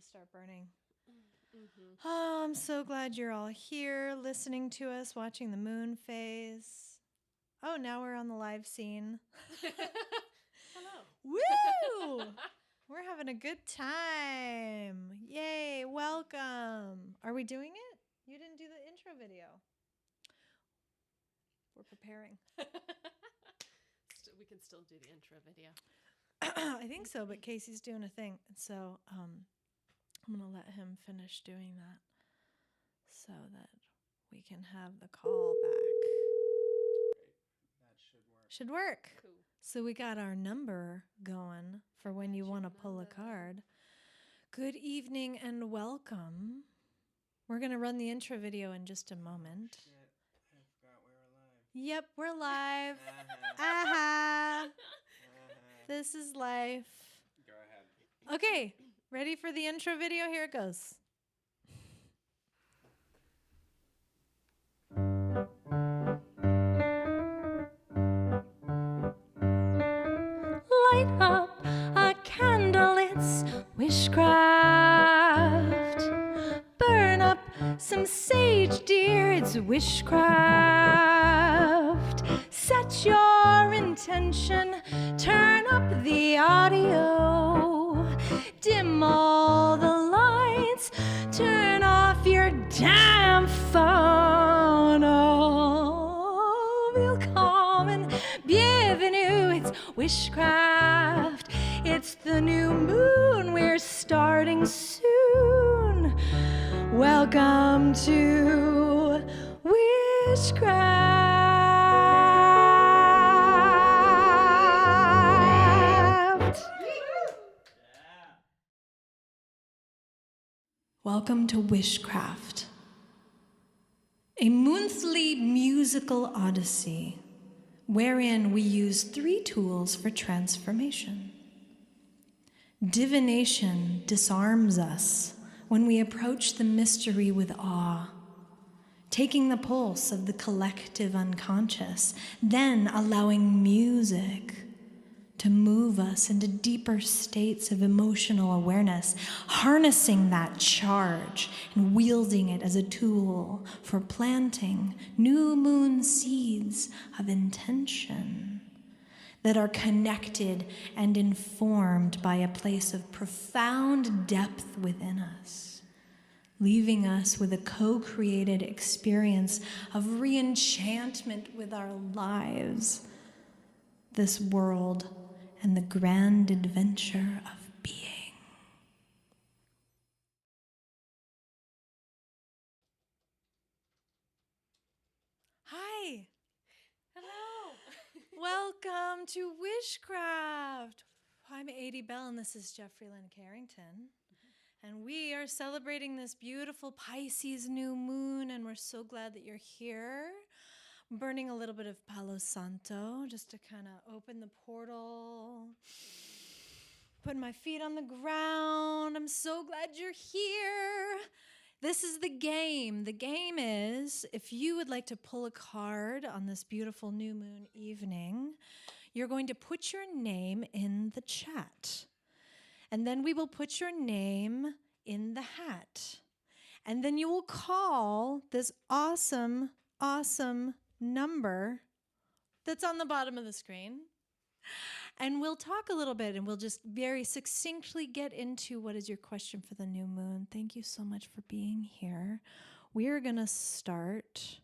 start burning. Oh, I'm so glad you're all here listening to us, watching the moon phase. Oh, now we're on the live scene. Hello. Woo! We're having a good time. Yay, welcome. Are we doing it? You didn't do the intro video. We're preparing. We can still do the intro video. I think so, but Casey's doing a thing. So I'm going to let him finish doing that so that we can have the call back. Great. That should work. Should work. Cool. So we got our number going for when you want to pull a card. Good evening and welcome. We're going to run the intro video in just a moment. Shit, I forgot we were live. Yep, we're live. Aha. This is life. Go ahead. Okay, ready for the intro video? Here it goes. Light up a candle, it's wishcraft. Burn up some sage, dear, it's wishcraft. Set your intention, turn up the audio, dim all the lights, turn off your damn phone. Oh, willkommen, bienvenue, it's wishcraft. It's the new moon, we're starting soon. Welcome to Wishcraft. Welcome to Wishcraft, a Moonthly musical odyssey wherein we use 3 tools for transformation. Divination disarms us when we approach the mystery with awe, taking the pulse of the collective unconscious, then allowing music to move us into deeper states of emotional awareness, harnessing that charge and wielding it as a tool for planting new moon seeds of intention that are connected and informed by a place of profound depth within us, leaving us with a co-created experience of re-enchantment with our lives, this world, and the grand adventure of being. Hi. Hello. Welcome to Wishcraft. I'm Adey Bell, and this is Jeffri Lynn Carrington. And we are celebrating this beautiful Pisces New Moon, and we're so glad that you're here. I'm burning a little bit of Palo Santo just to kind of open the portal. Putting my feet on the ground. I'm so glad you're here. This is the game. The game is, if you would like to pull a card on this beautiful new moon evening, you're going to put your name in the chat. And then we will put your name in the hat. And then you will call this awesome number that's on the bottom of the screen. And we'll talk a little bit, and we'll just very succinctly get into what is your question for the new moon. Thank you so much for being here. We're going to start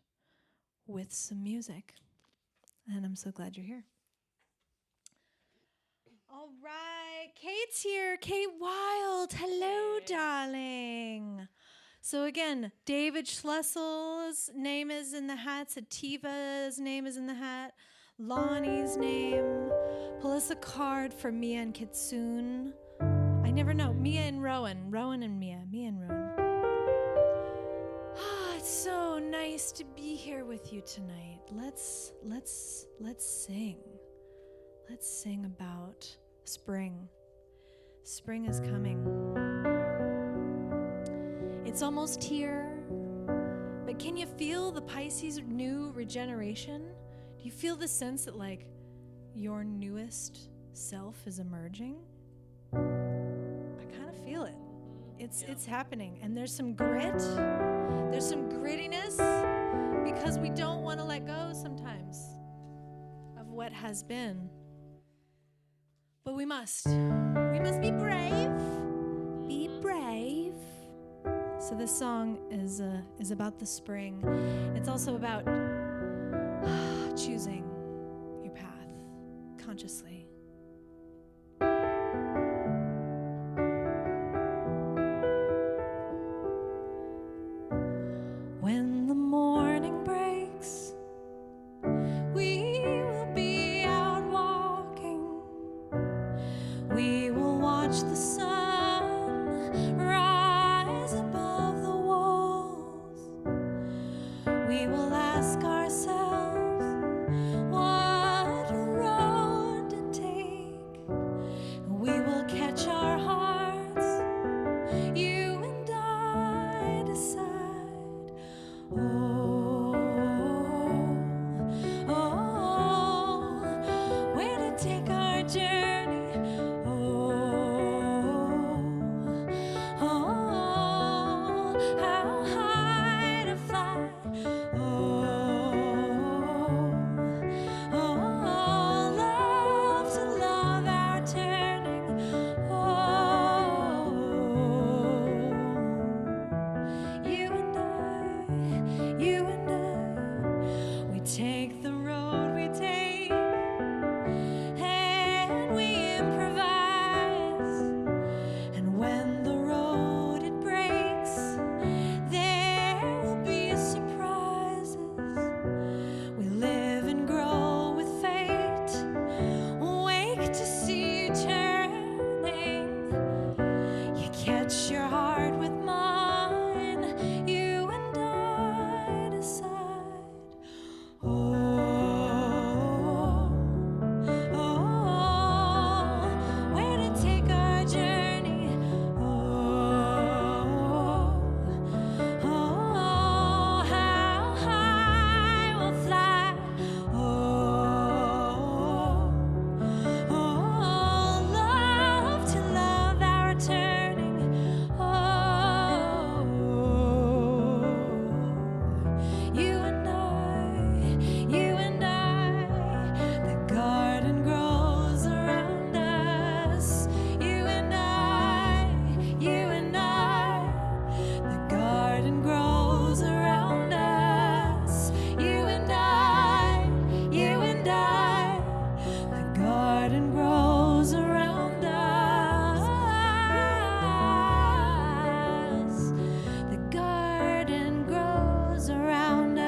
with some music, and I'm so glad you're here. All right, Kate's here. Kate Wild. Hello, darling. So again, David Schlesel's name is in the hat. Sativa's name is in the hat. Lonnie's name. Pull us a card for Mia and Kitsune. I never know. Mia and Rowan. Rowan and Mia. Mia and Rowan. Ah, it's so nice to be here with you tonight. Let's sing. Let's sing about spring. Spring is coming. It's almost here, but can you feel the Pisces new regeneration? Do you feel the sense that like your newest self is emerging? I kind of feel it. It's happening. And there's some grit. There's some grittiness because we don't want to let go sometimes of what has been. But we must. We must be brave. Be brave. So this song is about the spring. It's also about choosing your path consciously. When the morning breaks, we will be out walking. We will watch the sun rise above the walls. We will ask ourselves what road to take. We will catch our hearts, you and I decide. Where to take our journey? How high to fly? Love to love our turning. You and I, we take the road we take, and we improvise. And when the road it breaks, there will be surprises. We live and grow with fate, wake to see you turning. You catch your heart with mine, you and I decide. Where to take our journey? How high we'll fly? Love to love our turning. You and I, the garden grows around us. You and I, the garden grows around us. You and I, the garden grows around us. The garden grows around us.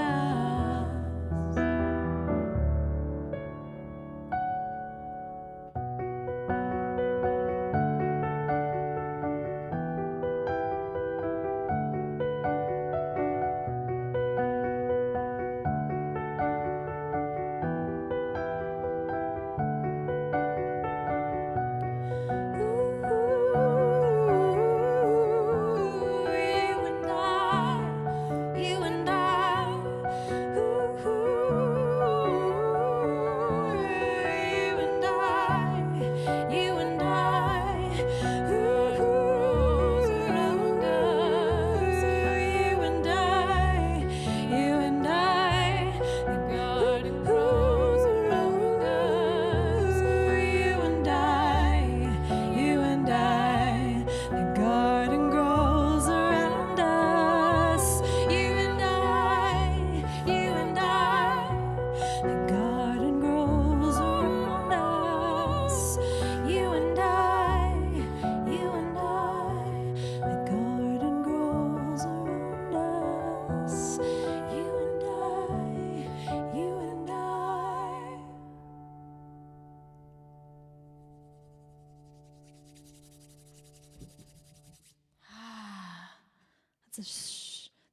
You and I,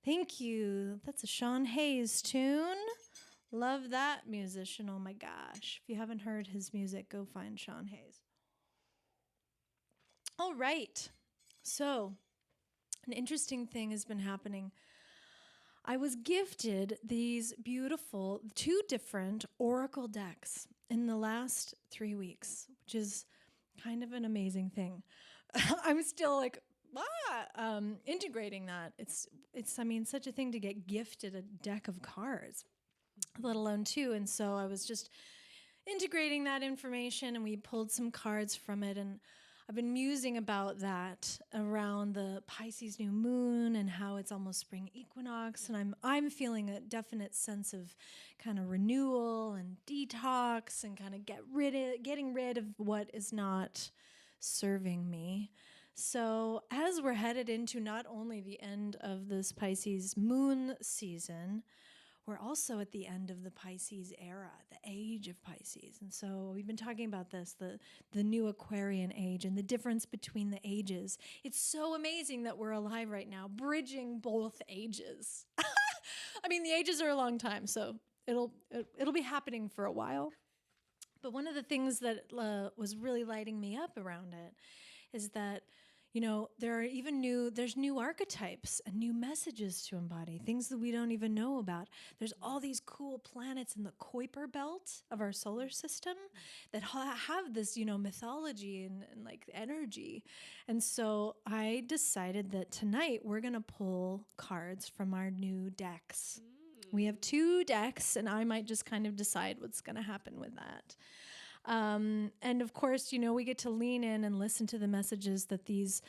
Thank you. That's a Sean Hayes tune. Love that musician. Oh my gosh. If you haven't heard his music, go find Sean Hayes. All right. So, an interesting thing has been happening. I was gifted these beautiful 2 different oracle decks in the last 3 weeks, which is kind of an amazing thing. I'm still like integrating that. It's I mean, such a thing to get gifted a deck of cards, let alone two. And so I was just integrating that information, and we pulled some cards from it, and I've been musing about that around the Pisces New Moon and how it's almost spring equinox, and I'm feeling a definite sense of kind of renewal and detox and kind of getting rid of what is not serving me. So as we're headed into not only the end of this Pisces moon season, we're also at the end of the Pisces era, the age of Pisces. And so we've been talking about this, the new Aquarian age and the difference between the ages. It's so amazing that we're alive right now, bridging both ages. I mean, the ages are a long time, so it'll be happening for a while. But one of the things that was really lighting me up around it is that, you know, there's new archetypes and new messages to embody, things that we don't even know about. There's all these cool planets in the Kuiper belt of our solar system that have this, you know, mythology and like energy. And so I decided that tonight we're going to pull cards from our new decks. We have 2 decks, and I might just kind of decide what's going to happen with that. And of course, you know, we get to lean in and listen to the messages that these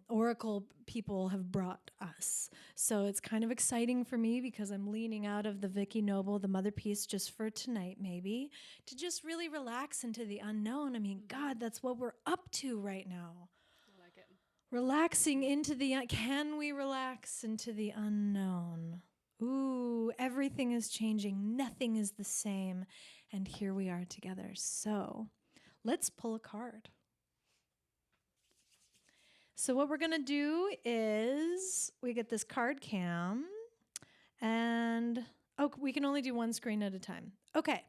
oracle people have brought us. So it's kind of exciting for me because I'm leaning out of the Vicky Noble, the mother piece, just for tonight, maybe, to just really relax into the unknown. I mean, God, that's what we're up to right now. I like it. Relaxing into can we relax into the unknown? Ooh, everything is changing. Nothing is the same. And here we are together. So let's pull a card. So what we're going to do is we get this card cam. And, we can only do one screen at a time. Okay.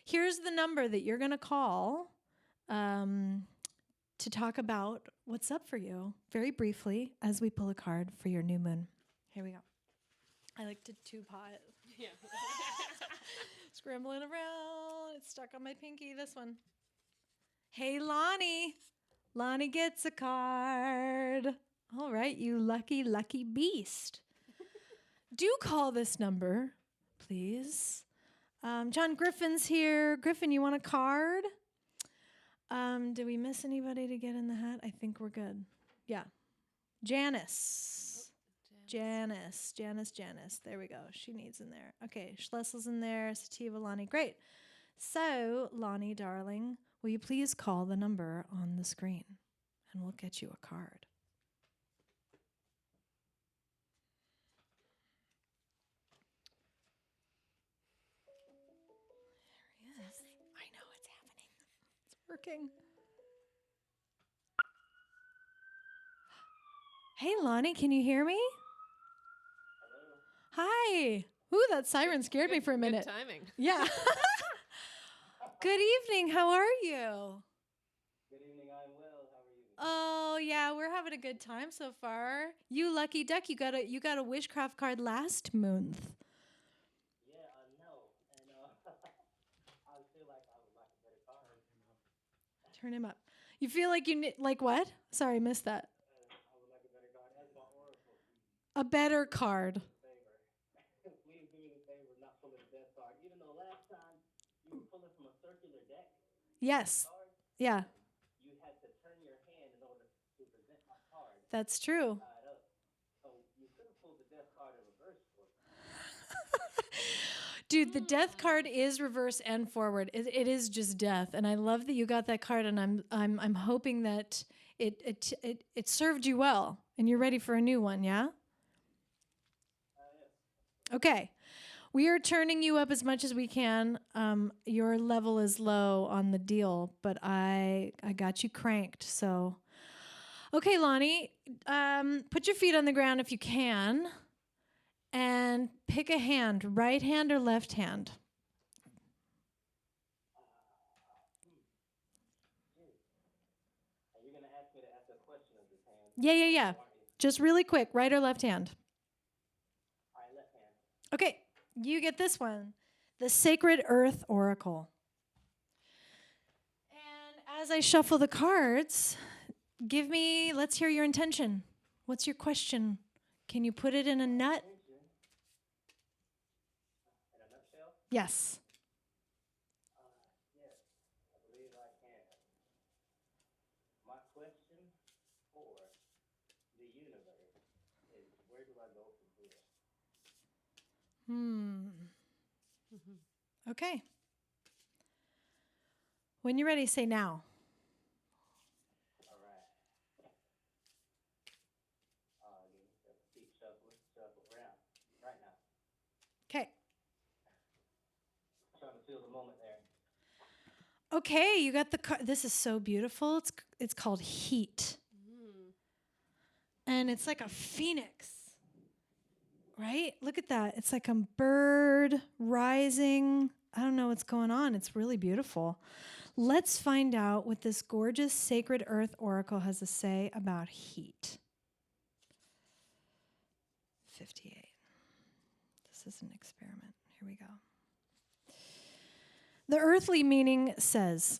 Here's the number that you're going to call to talk about what's up for you very briefly as we pull a card for your new moon. Here we go. I like to two-pot. Yeah. Scrambling around. It's stuck on my pinky, this one. Hey, Lonnie. Lonnie gets a card. All right, you lucky, lucky beast. Do call this number, please. John Griffin's here. Griffin, you want a card? Did we miss anybody to get in the hat? I think we're good. Yeah. Janice. Janice. There we go. She needs in there. Okay, Schlessel's in there. Sativa, Lonnie. Great. So, Lonnie, darling, will you please call the number on the screen? And we'll get you a card. There he is. I know it's happening. It's working. Hey, Lonnie, can you hear me? Hi. Ooh, that siren scared me for a minute. Good timing. Yeah. Good evening. How are you? Good evening, I'm well. How are you? Oh, yeah, we're having a good time so far. You lucky duck, you got a Wishcraft card last month. Yeah, I know. And I feel like I would like a better card. Turn him up. You feel like you like what? Sorry, I missed that. I would like a better card. As my oracle. A better card. Please do me the favor of not pulling the death card. Even though last time you were pulling from a circular deck. Yes. Card, Yeah. you had to turn your hand in order to present my card. That's true. Tied up. So you could have pulled the death card in reverse for me. Dude, the death card is reverse and forward. It is just death, and I love that you got that card. And I'm hoping that it served you well, and you're ready for a new one. Yeah. Okay, we are turning you up as much as we can. Your level is low on the deal, but I got you cranked. So, okay, Lonnie, put your feet on the ground if you can. And pick a hand, right hand or left hand. Are you going to ask me to ask a question of this hand? Yeah. Just really quick, right or left hand? All right, left hand. Okay, you get this one. The Sacred Earth Oracle. And as I shuffle the cards, let's hear your intention. What's your question? Can you put it in a nut? In a nutshell? Yes. Yes, I believe I can. My question for the universe is, where do I go from here? Okay. When you're ready, say now. All right. Give me a feet shuffle around right now. Okay. Trying to feel the moment there. Okay, you got the this is so beautiful. It's called Heat. And it's like a phoenix. Right? Look at that. It's like a bird rising. I don't know what's going on. It's really beautiful. Let's find out what this gorgeous sacred earth oracle has to say about heat. 58. This is an experiment. Here we go. The earthly meaning says,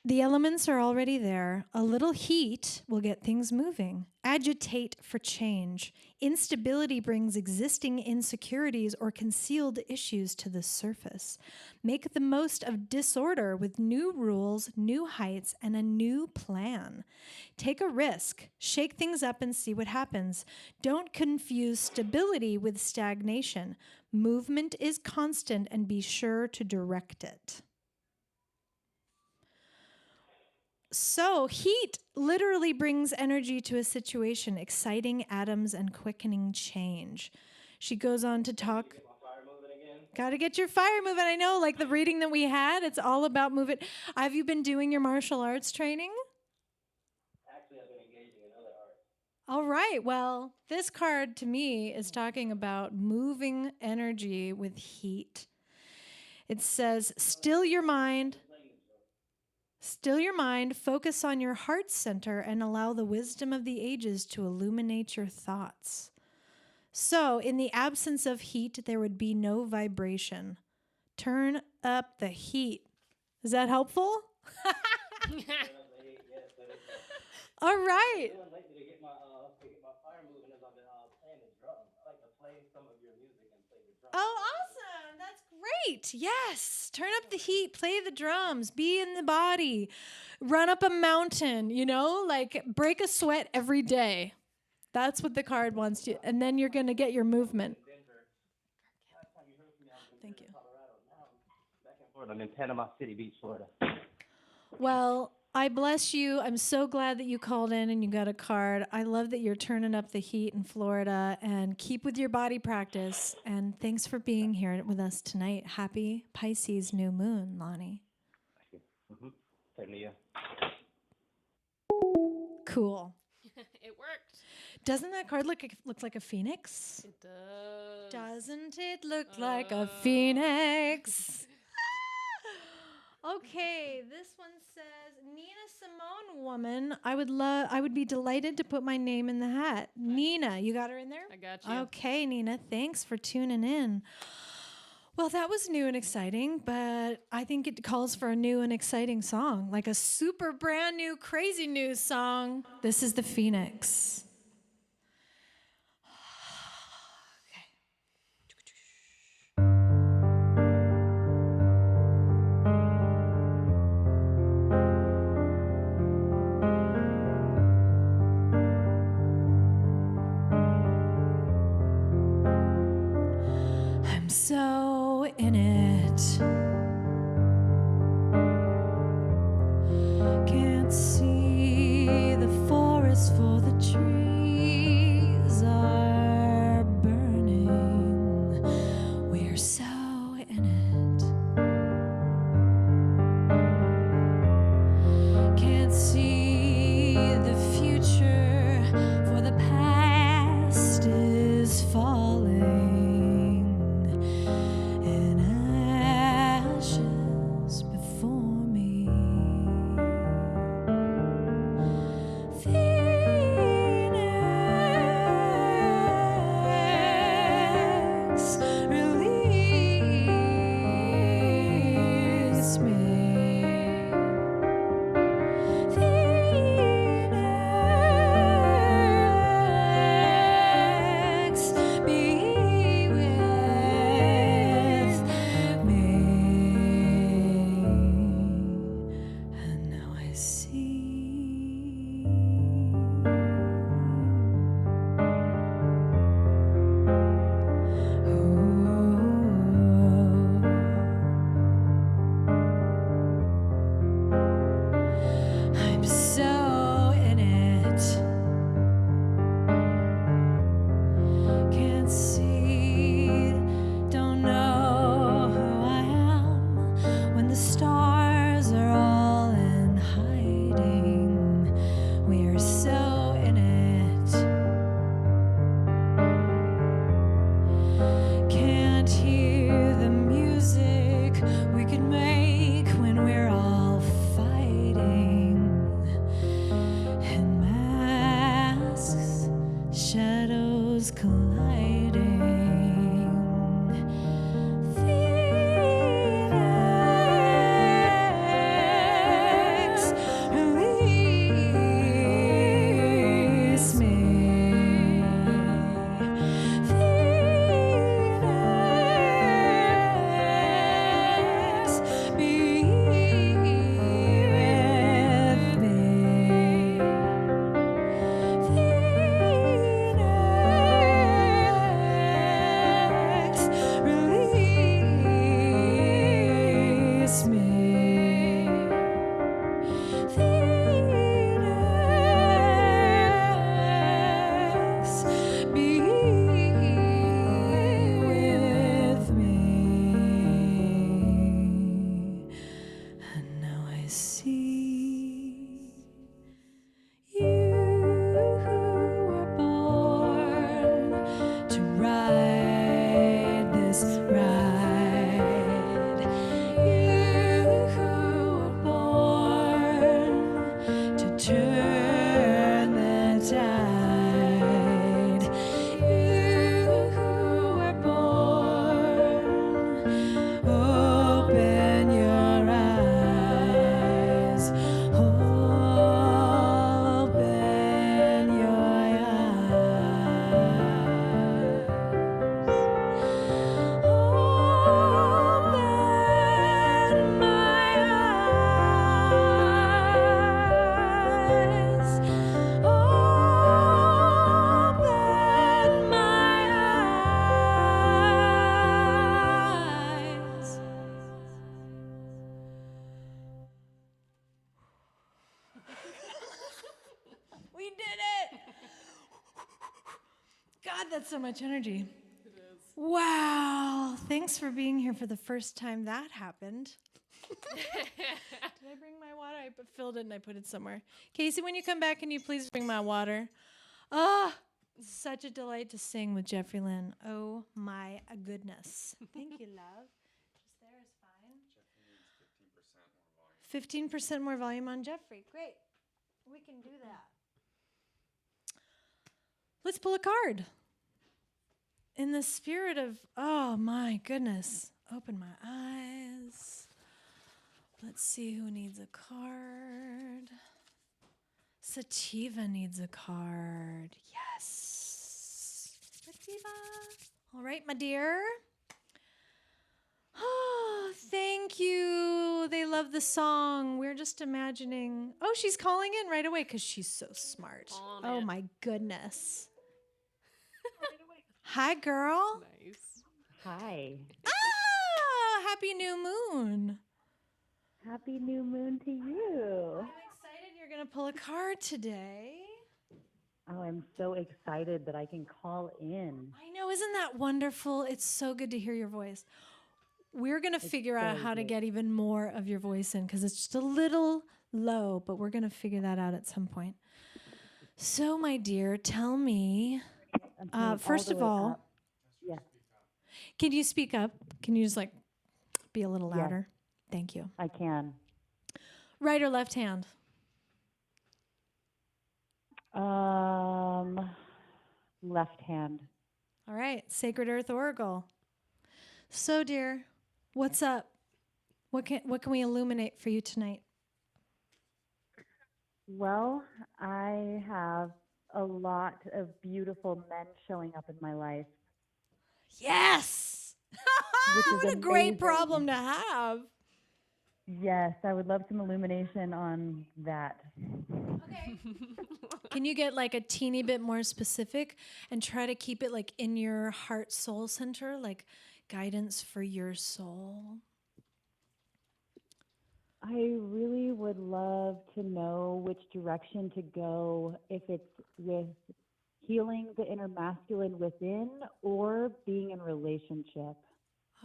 the elements are already there. A little heat will get things moving. Agitate for change. Instability brings existing insecurities or concealed issues to the surface. Make the most of disorder with new rules, new heights, and a new plan. Take a risk. Shake things up and see what happens. Don't confuse stability with stagnation. Movement is constant, and be sure to direct it. So heat literally brings energy to a situation, exciting atoms and quickening change. She goes on to talk. Get my fire moving again. Got to get your fire moving. I know, like the reading that we had, it's all about moving. Have you been doing your martial arts training? Actually, I've been engaging in other arts. All right. Well, this card to me is talking about moving energy with heat. It says, still your mind, focus on your heart center, and allow the wisdom of the ages to illuminate your thoughts. So, in the absence of heat, there would be no vibration. Turn up the heat. Is that helpful? All right. Doing lately to get my fire moving is I've been playing the drums. I like to play some of your music and play the drums. Oh, awesome. That's great. Yes. Turn up the heat, play the drums, be in the body, run up a mountain, like break a sweat every day. That's what the card wants you. And then you're going to get your movement. Denver. Last time you heard from me, I was in Thank you. Colorado. Now I'm back and forth. I'm in Panama City Beach, Florida. Well, I bless you. I'm so glad that you called in and you got a card. I love that you're turning up the heat in Florida, and keep with your body practice. And thanks for being here with us tonight. Happy Pisces New Moon, Lonnie. Thank you. Same to you. Cool. It worked. Doesn't that card look like a phoenix? It does. Doesn't it look like a phoenix? Okay, this one says, Nina Simone woman, I would be delighted to put my name in the hat. Nina, you got her in there? I got you. Okay, Nina, thanks for tuning in. Well, that was new and exciting, but I think it calls for a new and exciting song, like a super brand new, crazy new song. This is the Phoenix. So in it, can't see the forest for the trees are burning. We're so in it, can't see the future for the past is falling. And shadows colliding. Phoenix, release me. Phoenix, be with me. Phoenix, release me. Phoenix, be with me. And now I see you were born to ride this ride. You were born to turn the tide. You were born. Open your eyes. Open your eyes. Open my eyes. Open my eyes. We did it! God, that's so much energy. It is. Wow. Thanks for being here for the first time that happened. Did I bring my water? I filled it and I put it somewhere. Casey, when you come back, can you please bring my water? Ah, such a delight to sing with Jeffri Lynn. Oh my goodness. Thank you, love. Just there is fine. Jeffri needs 15% more volume on Jeffri. Great. We can do that. Let's pull a card. In the spirit of, oh my goodness, open my eyes. Let's see who needs a card. Sativa needs a card. Yes. Sativa. All right, my dear. Oh, thank you. They love the song. We're just imagining. Oh, she's calling in right away because she's so smart. On Oh it. my goodness. Hi, girl. Nice. Hi. Ah, happy new moon. Happy new moon to you. I'm excited you're going to pull a card today. Oh, I'm so excited that I can call in. I know, isn't that wonderful? It's so good to hear your voice. We're going to figure out so how to good. get even more of your voice in because it's just a little low, but we're going to figure that out at some point. So, my dear, tell me, I'm turning first the of way all, up. Yeah. can you speak up? Can you just like be a little Yes. louder? Thank you. I can. Right or left hand? Left hand. All right, Sacred Earth Oracle. So, dear, what's up? What can we illuminate for you tonight? Well, I have a lot of beautiful men showing up in my life. Yes! Which is What a great amazing. problem to have. Yes, I would love some illumination on that. Okay. Can you get like a teeny bit more specific and try to keep it like in your heart soul center, like guidance for your soul? I really would love to know which direction to go, if it's with healing the inner masculine within or being in relationship.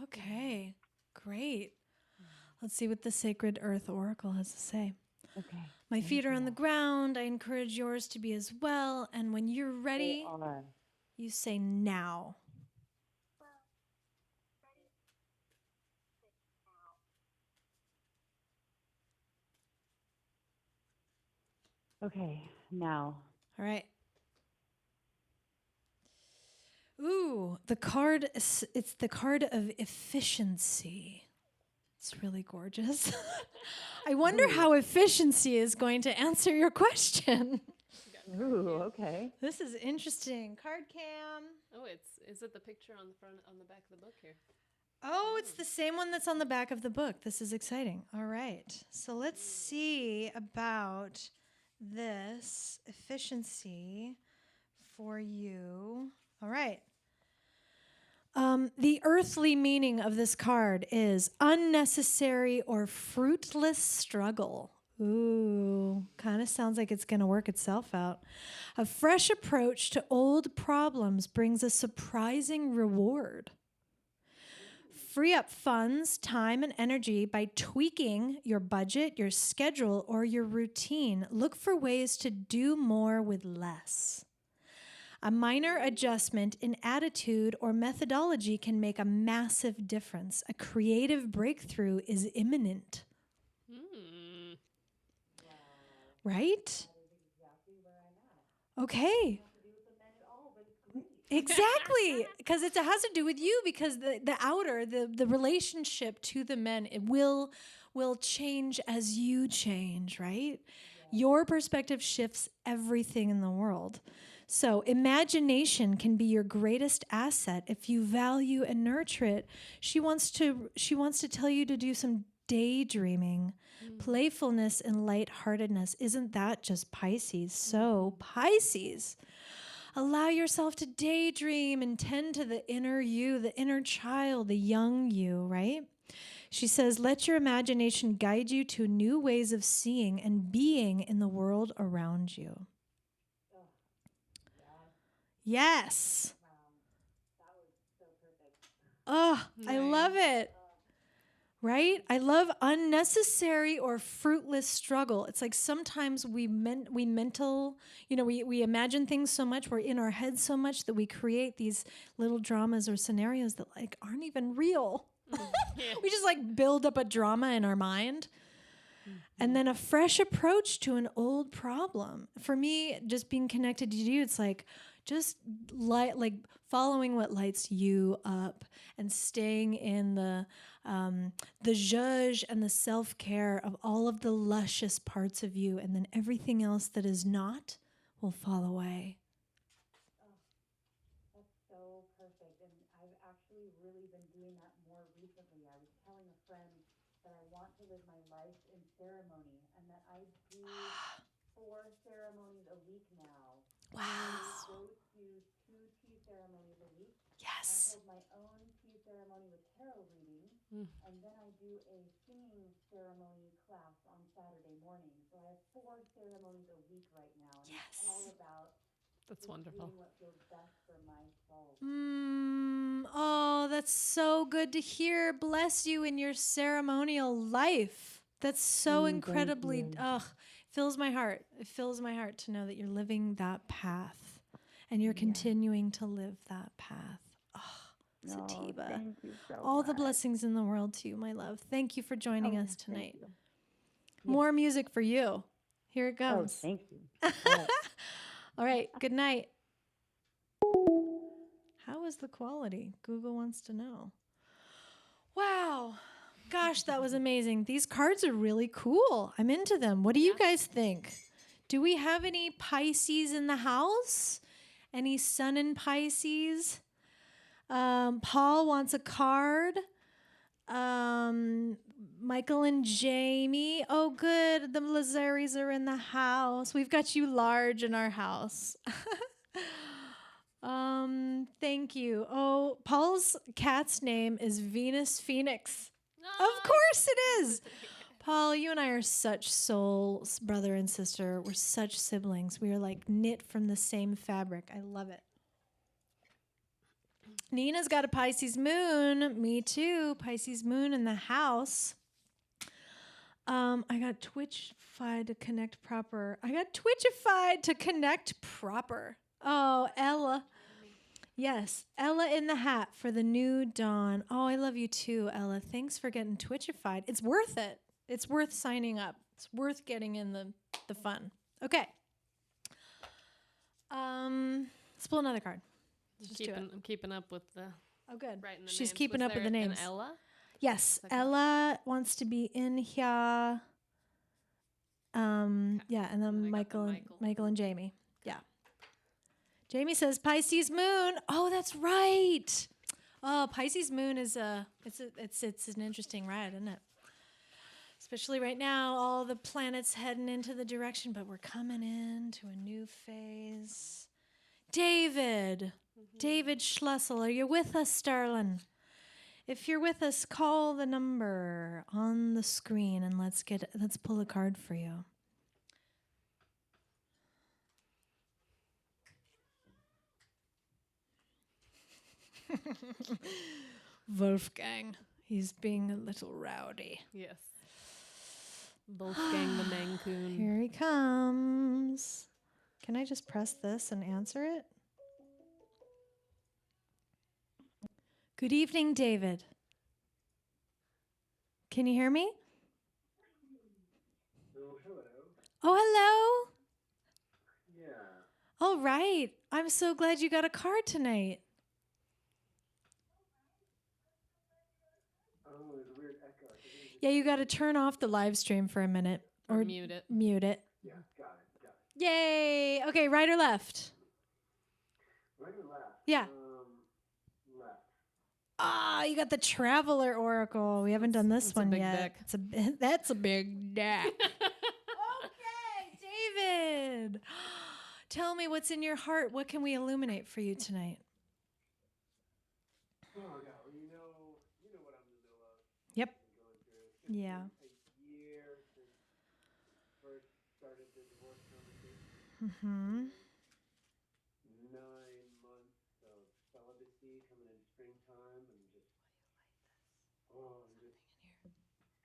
Okay, great. Let's see what the Sacred Earth Oracle has to say. Okay. My feet are on the ground. I encourage yours to be as well. And when you're ready, They are. you say now. Okay, now. All right. the card, it's the card of efficiency. It's really gorgeous. I wonder how efficiency is going to answer your question. Ooh, okay. This is interesting. Card cam. Oh, is it the picture on the back of the book here? Oh, it's the same one that's on the back of the book. This is exciting. All right. So let's see about this efficiency for you. All right. The earthly meaning of this card is unnecessary or fruitless struggle. Ooh, kind of sounds like it's going to work itself out. A fresh approach to old problems brings a surprising reward. Free up funds, time, and energy by tweaking your budget, your schedule, or your routine. Look for ways to do more with less. A minor adjustment in attitude or methodology can make a massive difference. A creative breakthrough is imminent. Right? Okay. Exactly, because it has to do with you, because the relationship to the men, it will change as you change, right? Your perspective shifts everything in the world. So imagination can be your greatest asset if you value and nurture it. She wants to tell you to do some daydreaming, playfulness, and lightheartedness. Isn't that just Pisces? So Pisces. Allow yourself to daydream and tend to the inner you, the inner child, the young you, right? She says, let your imagination guide you to new ways of seeing and being in the world around you. Yes. Oh, I love it. Right? I love unnecessary or fruitless struggle. It's like sometimes we imagine things so much, we're in our heads so much that we create these little dramas or scenarios that like aren't even real. We just like build up a drama in our mind. And then a fresh approach to an old problem. For me, just being connected to you, it's like just like following what lights you up and staying in the zhuzh and the self-care of all of the luscious parts of you, and then everything else that is not will fall away. Oh, that's so perfect. And I've actually really been doing that more recently. I was telling a friend that I want to live my life in ceremony, and that I do 4 ceremonies a week now. Wow. I go to 2 tea ceremonies a week. Yes. I hold my own tea ceremony with tarot reading, and then I do a singing ceremony class on Saturday morning. So I have 4 ceremonies a week right now, and it's all about That's just wonderful. doing what feels best for my soul. Oh, that's so good to hear. Bless you in your ceremonial life. That's so incredibly, fills my heart. It fills my heart to know that you're living that path and you're continuing to live that path. Oh, Sativa. Thank you so All much. the blessings in the world to you, my love. Thank you for joining us tonight. Thank you. More music for you. Here it Oh, goes. thank you. Yes. All right. Good night. How is the quality? Google wants to know. Wow. Gosh, that was amazing. These cards are really cool. I'm into them. What do you guys think? Do we have any Pisces in the house? Any sun in Pisces? Paul wants a card. Michael and Jamie. Oh, good. The Lazaris are in the house. We've got you large in our house. Thank you. Oh, Paul's cat's name is Venus Phoenix. Of course it is. Paul, you and I are such soul brother and sister. We're such siblings. We are like knit from the same fabric. I love it. Nina's got a Pisces moon. Me too. Pisces moon in the house. I got Twitchified to connect proper. Oh, Ella. Yes, Ella in the hat for the new dawn. Oh, I love you too, Ella. Thanks for getting Twitchified. It's worth it. It's worth signing up. It's worth getting in the fun. Okay. Let's pull another card. Just do it. I'm keeping up with the Oh, good. writing the She's names. keeping Was up with there the names. An Ella? Yes, Okay. Ella wants to be in here. Yeah, and then And then I got the Michael and Jamie. Yeah. Jamie says Pisces Moon. Oh, that's right. Oh, Pisces Moon is it's an interesting ride, isn't it? Especially right now, all the planets heading into the direction, but we're coming into a new phase. David Schlussel, are you with us, darling? If you're with us, call the number on the screen and let's pull a card for you. Wolfgang, he's being a little rowdy. Yes. Wolfgang the Mancoon. Here he comes. Can I just press this and answer it? Good evening, David. Can you hear me? Oh, hello. Oh, hello. Yeah. All right. I'm so glad you got a card tonight. Oh, there's a weird echo. Yeah, you got to turn off the live stream for a minute. Or mute it. Mute it. Yeah, got it. Yay. Okay, right or left? Right or left? Yeah. Left. Ah, you got the Traveler Oracle. We haven't done this It's a one big yet. deck. That's a big deck. Okay, David. Tell me what's in your heart. What can we illuminate for you tonight? Oh, yeah. Well, you know what I'm in the middle of. Yep. Going through. It's been Yeah. a year since first started the divorce conversation. Mm-hmm. 9 months of celibacy coming in springtime and just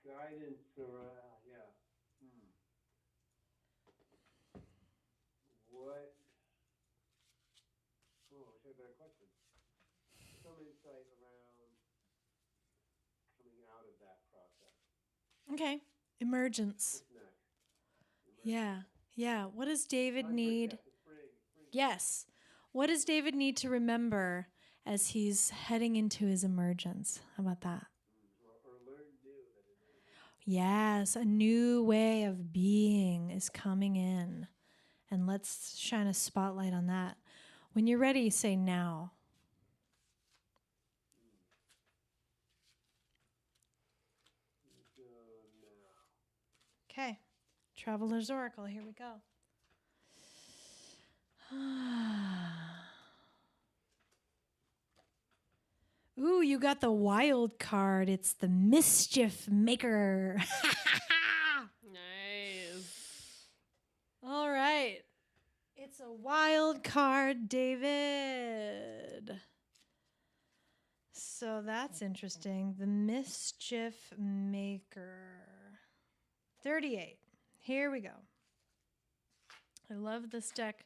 guidance around, yeah. What? Oh, I should have a better question. Some insight around coming out of that process. Okay. Emergence. What's next? Yeah. Yeah. What does David Spring, need? yes, it's spring. Yes. What does David need to remember as he's heading into his emergence? How about that? Or learn new that it is. Yes, a new way of being is coming in. And let's shine a spotlight on that. When you're ready, say now. So now. Okay. Traveler's Oracle, here we go. Ooh, you got the wild card. It's the Mischief Maker. Nice. All right. It's a wild card, David. So that's interesting. The Mischief Maker. 38. Here we go. I love this deck.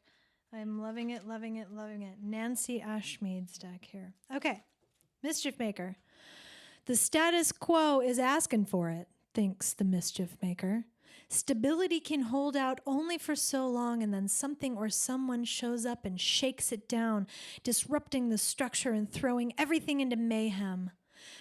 I'm loving it, loving it, loving it. Nancy Ashmead's deck here. Okay. Mischief Maker. The status quo is asking for it, thinks the Mischief Maker. Stability can hold out only for so long, and then something or someone shows up and shakes it down, disrupting the structure and throwing everything into mayhem.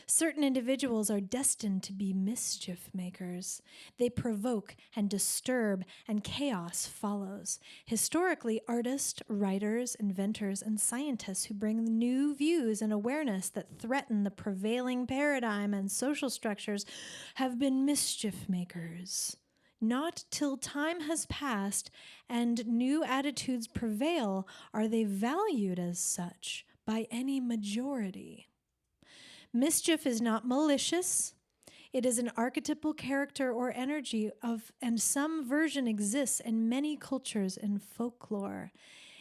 Certain individuals are destined to be mischief makers. They provoke and disturb, and chaos follows. Historically, artists, writers, inventors, and scientists who bring new views and awareness that threaten the prevailing paradigm and social structures have been mischief makers. Not till time has passed and new attitudes prevail are they valued as such by any majority. Mischief is not malicious. It is an archetypal character or energy of, and some version exists in many cultures and folklore.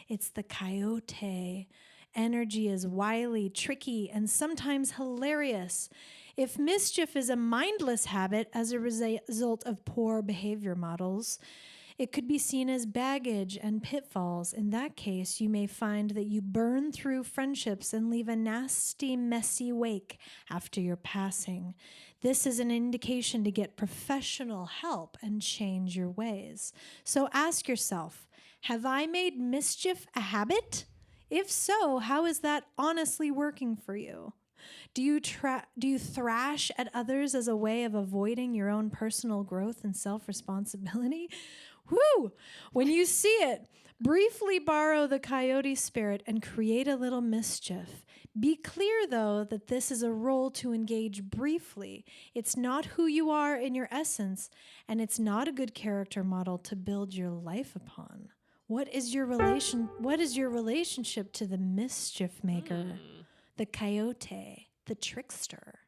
It's the coyote. Energy is wily, tricky, and sometimes hilarious. If mischief is a mindless habit as a result of poor behavior models, it could be seen as baggage and pitfalls. In that case, you may find that you burn through friendships and leave a nasty, messy wake after your passing. This is an indication to get professional help and change your ways. So ask yourself, have I made mischief a habit? If so, how is that honestly working for you? Do you thrash at others as a way of avoiding your own personal growth and self-responsibility? Woo! When you see it, briefly borrow the coyote spirit and create a little mischief. Be clear, though, that this is a role to engage briefly. It's not who you are in your essence, and it's not a good character model to build your life upon. What is your relationship to the mischief maker, the coyote, the trickster?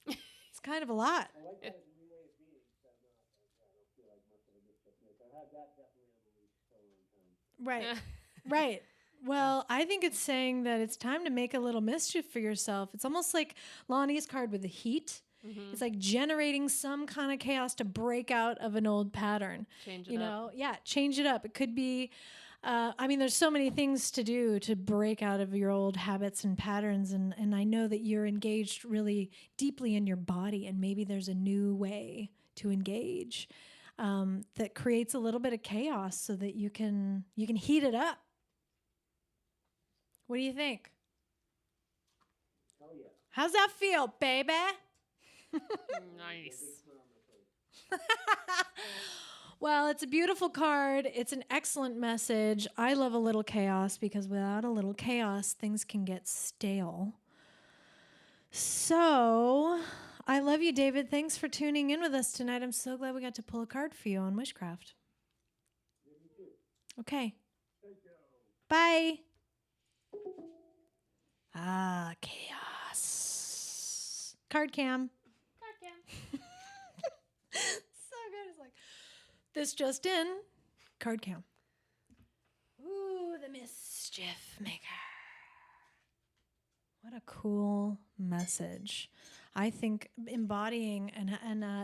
It's kind of a lot. I like that as a new way of being, so I'm not, I don't feel like much of a mischief maker. I had that definitely on the leash for a long time. Right. Right. Well, I think it's saying that it's time to make a little mischief for yourself. It's almost like Lonnie's card with the heat. Mm-hmm. It's like generating some kind of chaos to break out of an old pattern. Change it You up. know, yeah, change it up. It could be, there's so many things to do to break out of your old habits and patterns. And I know that you're engaged really deeply in your body, and maybe there's a new way to engage that creates a little bit of chaos so that you can heat it up. What do you think? Hell yeah. How's that feel, baby? Nice. Well, it's a beautiful card. It's an excellent message. I love a little chaos because without a little chaos, things can get stale. So, I love you, David. Thanks for tuning in with us tonight. I'm so glad we got to pull a card for you on Wishcraft. Okay. Bye. Ah, chaos. Card cam. So good. It's like, this just in. Card cam. Ooh, the mischief maker. What a cool message. I think embodying and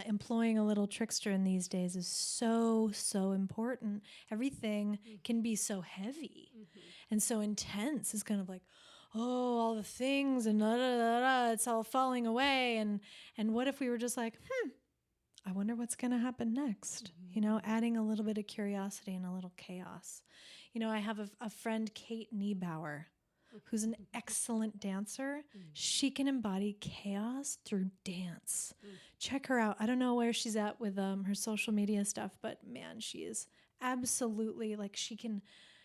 employing a little trickster in these days is so, so important. Everything can be so heavy and so intense. It's kind of like, oh, all the things and it's all falling away. And what if we were just like, I wonder what's going to happen next? You know, adding a little bit of curiosity and a little chaos. You know, I have a friend, Kate Niebauer, who's an excellent dancer. She can embody chaos through dance. Check her out. I don't know where she's at with her social media stuff, but man, she is absolutely, like, she can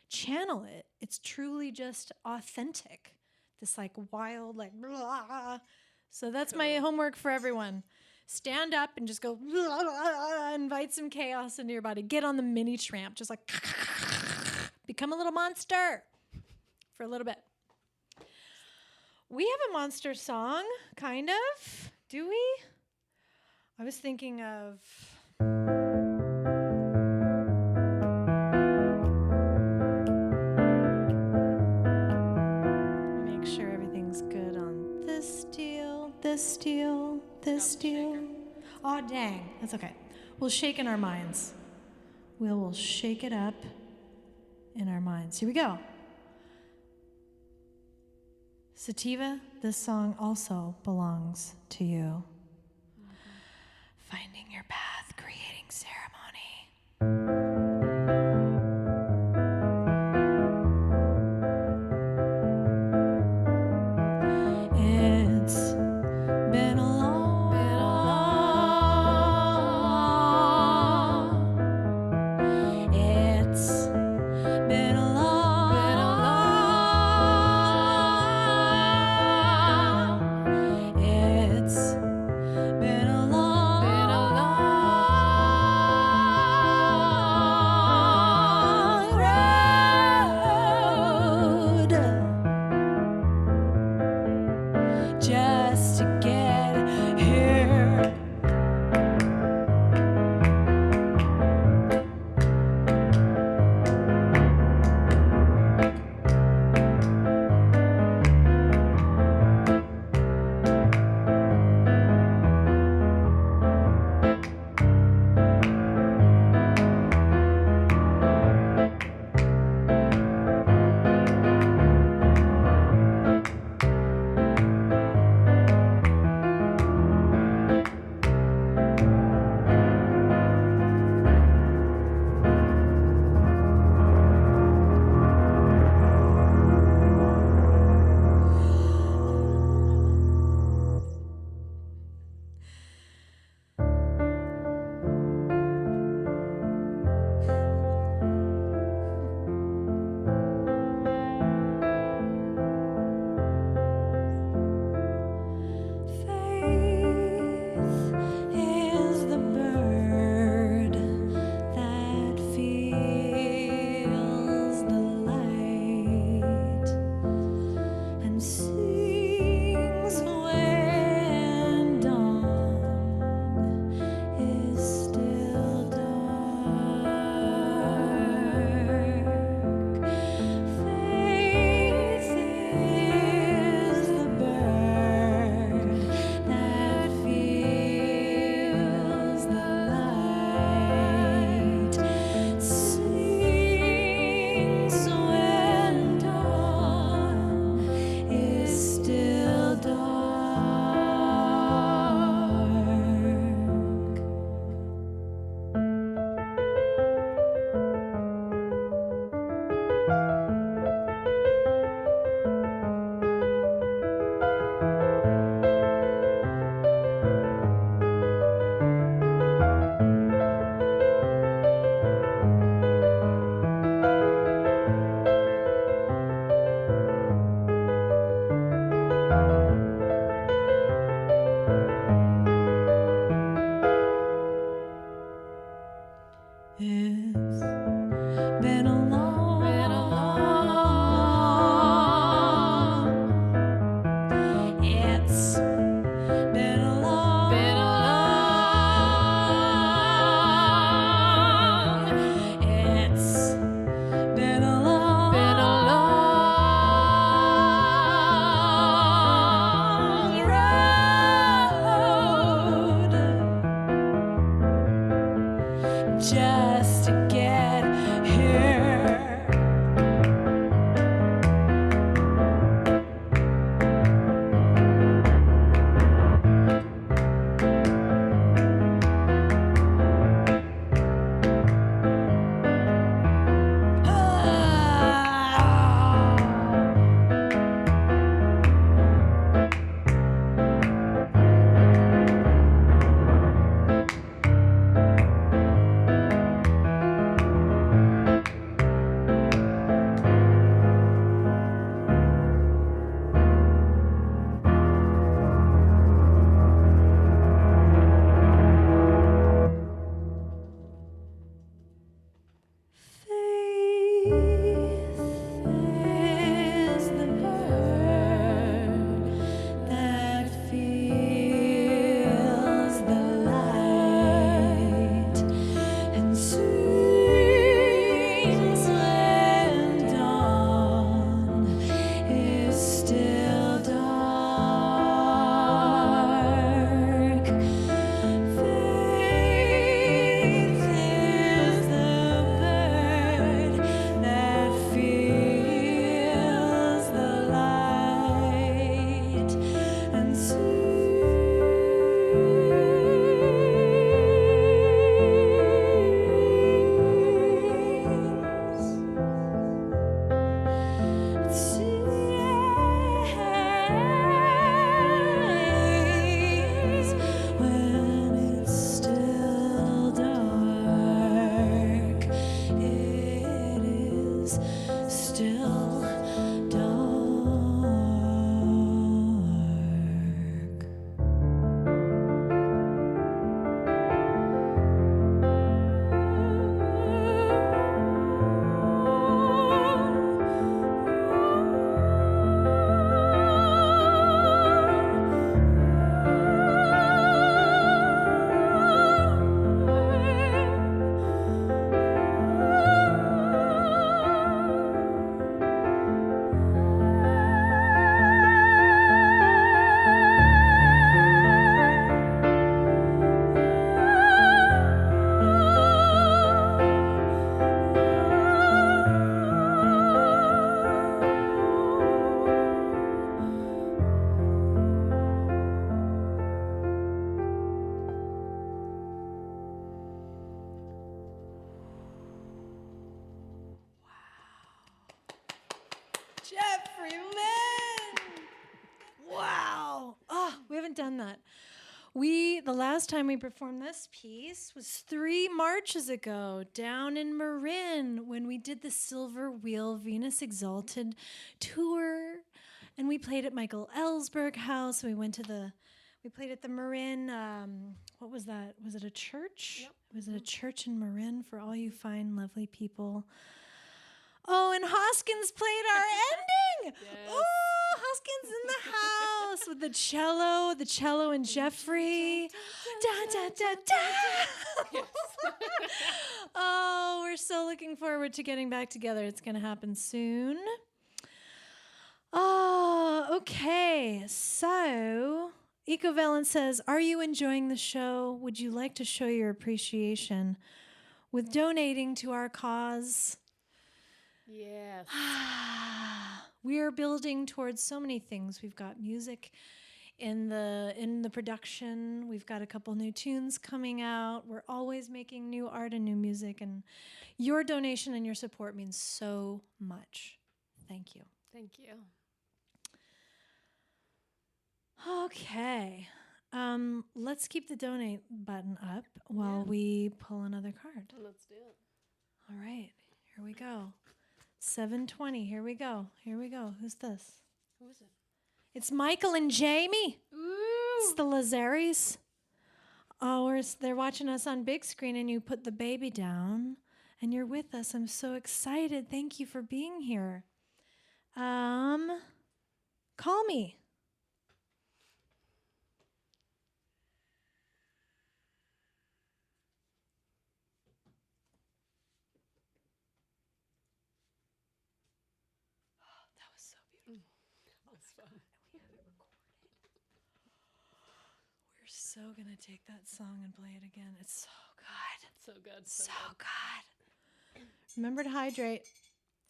channel it. It's truly just authentic. This like wild, like, blah. So that's my homework for everyone. Stand up and just go, blah, invite some chaos into your body. Get on the mini tramp. Just like, become a little monster for a little bit. We have a monster song, kind of. Do we? I was thinking of... Make sure everything's good on this deal, this deal, this deal. Aw, dang. That's okay. We'll shake in our minds. We'll shake it up in our minds. Here we go. Sativa, this song also belongs to you. Finding your path, creating ceremony. It's been a long, it's been a long, it's been a long, just to get here. Jeffri Lynn! Wow. Oh, we haven't done that. The last time we performed this piece was 3 Marches ago down in Marin when we did the Silver Wheel Venus Exalted tour. And we played at Michael Ellsberg House. We played at the Marin, what was that? Was it a church? Yep. Was it a church in Marin for all you fine, lovely people? Oh, and Hoskins played our ending. Yes. Oh, Hoskins in the house with the cello and Jeffri. Da, da, da, da. Oh, we're so looking forward to getting back together. It's going to happen soon. Oh, okay. So, Ecovalent says, are you enjoying the show? Would you like to show your appreciation with donating to our cause? Yes. We are building towards so many things. We've got music in the production. We've got a couple new tunes coming out. We're always making new art and new music, and your donation and your support means so much. Thank you. Thank you. Okay. Let's keep the donate button up while we pull another card. Let's do it. All right. Here we go. 7:20. Here we go. Who's this? Who is it? It's Michael and Jamie. Ooh. It's the Lazaris. Oh, they're watching us on big screen, and you put the baby down, and you're with us. I'm so excited. Thank you for being here. Call me. So gonna take that song and play it again. It's so good. It's So good. So good. Remember to hydrate.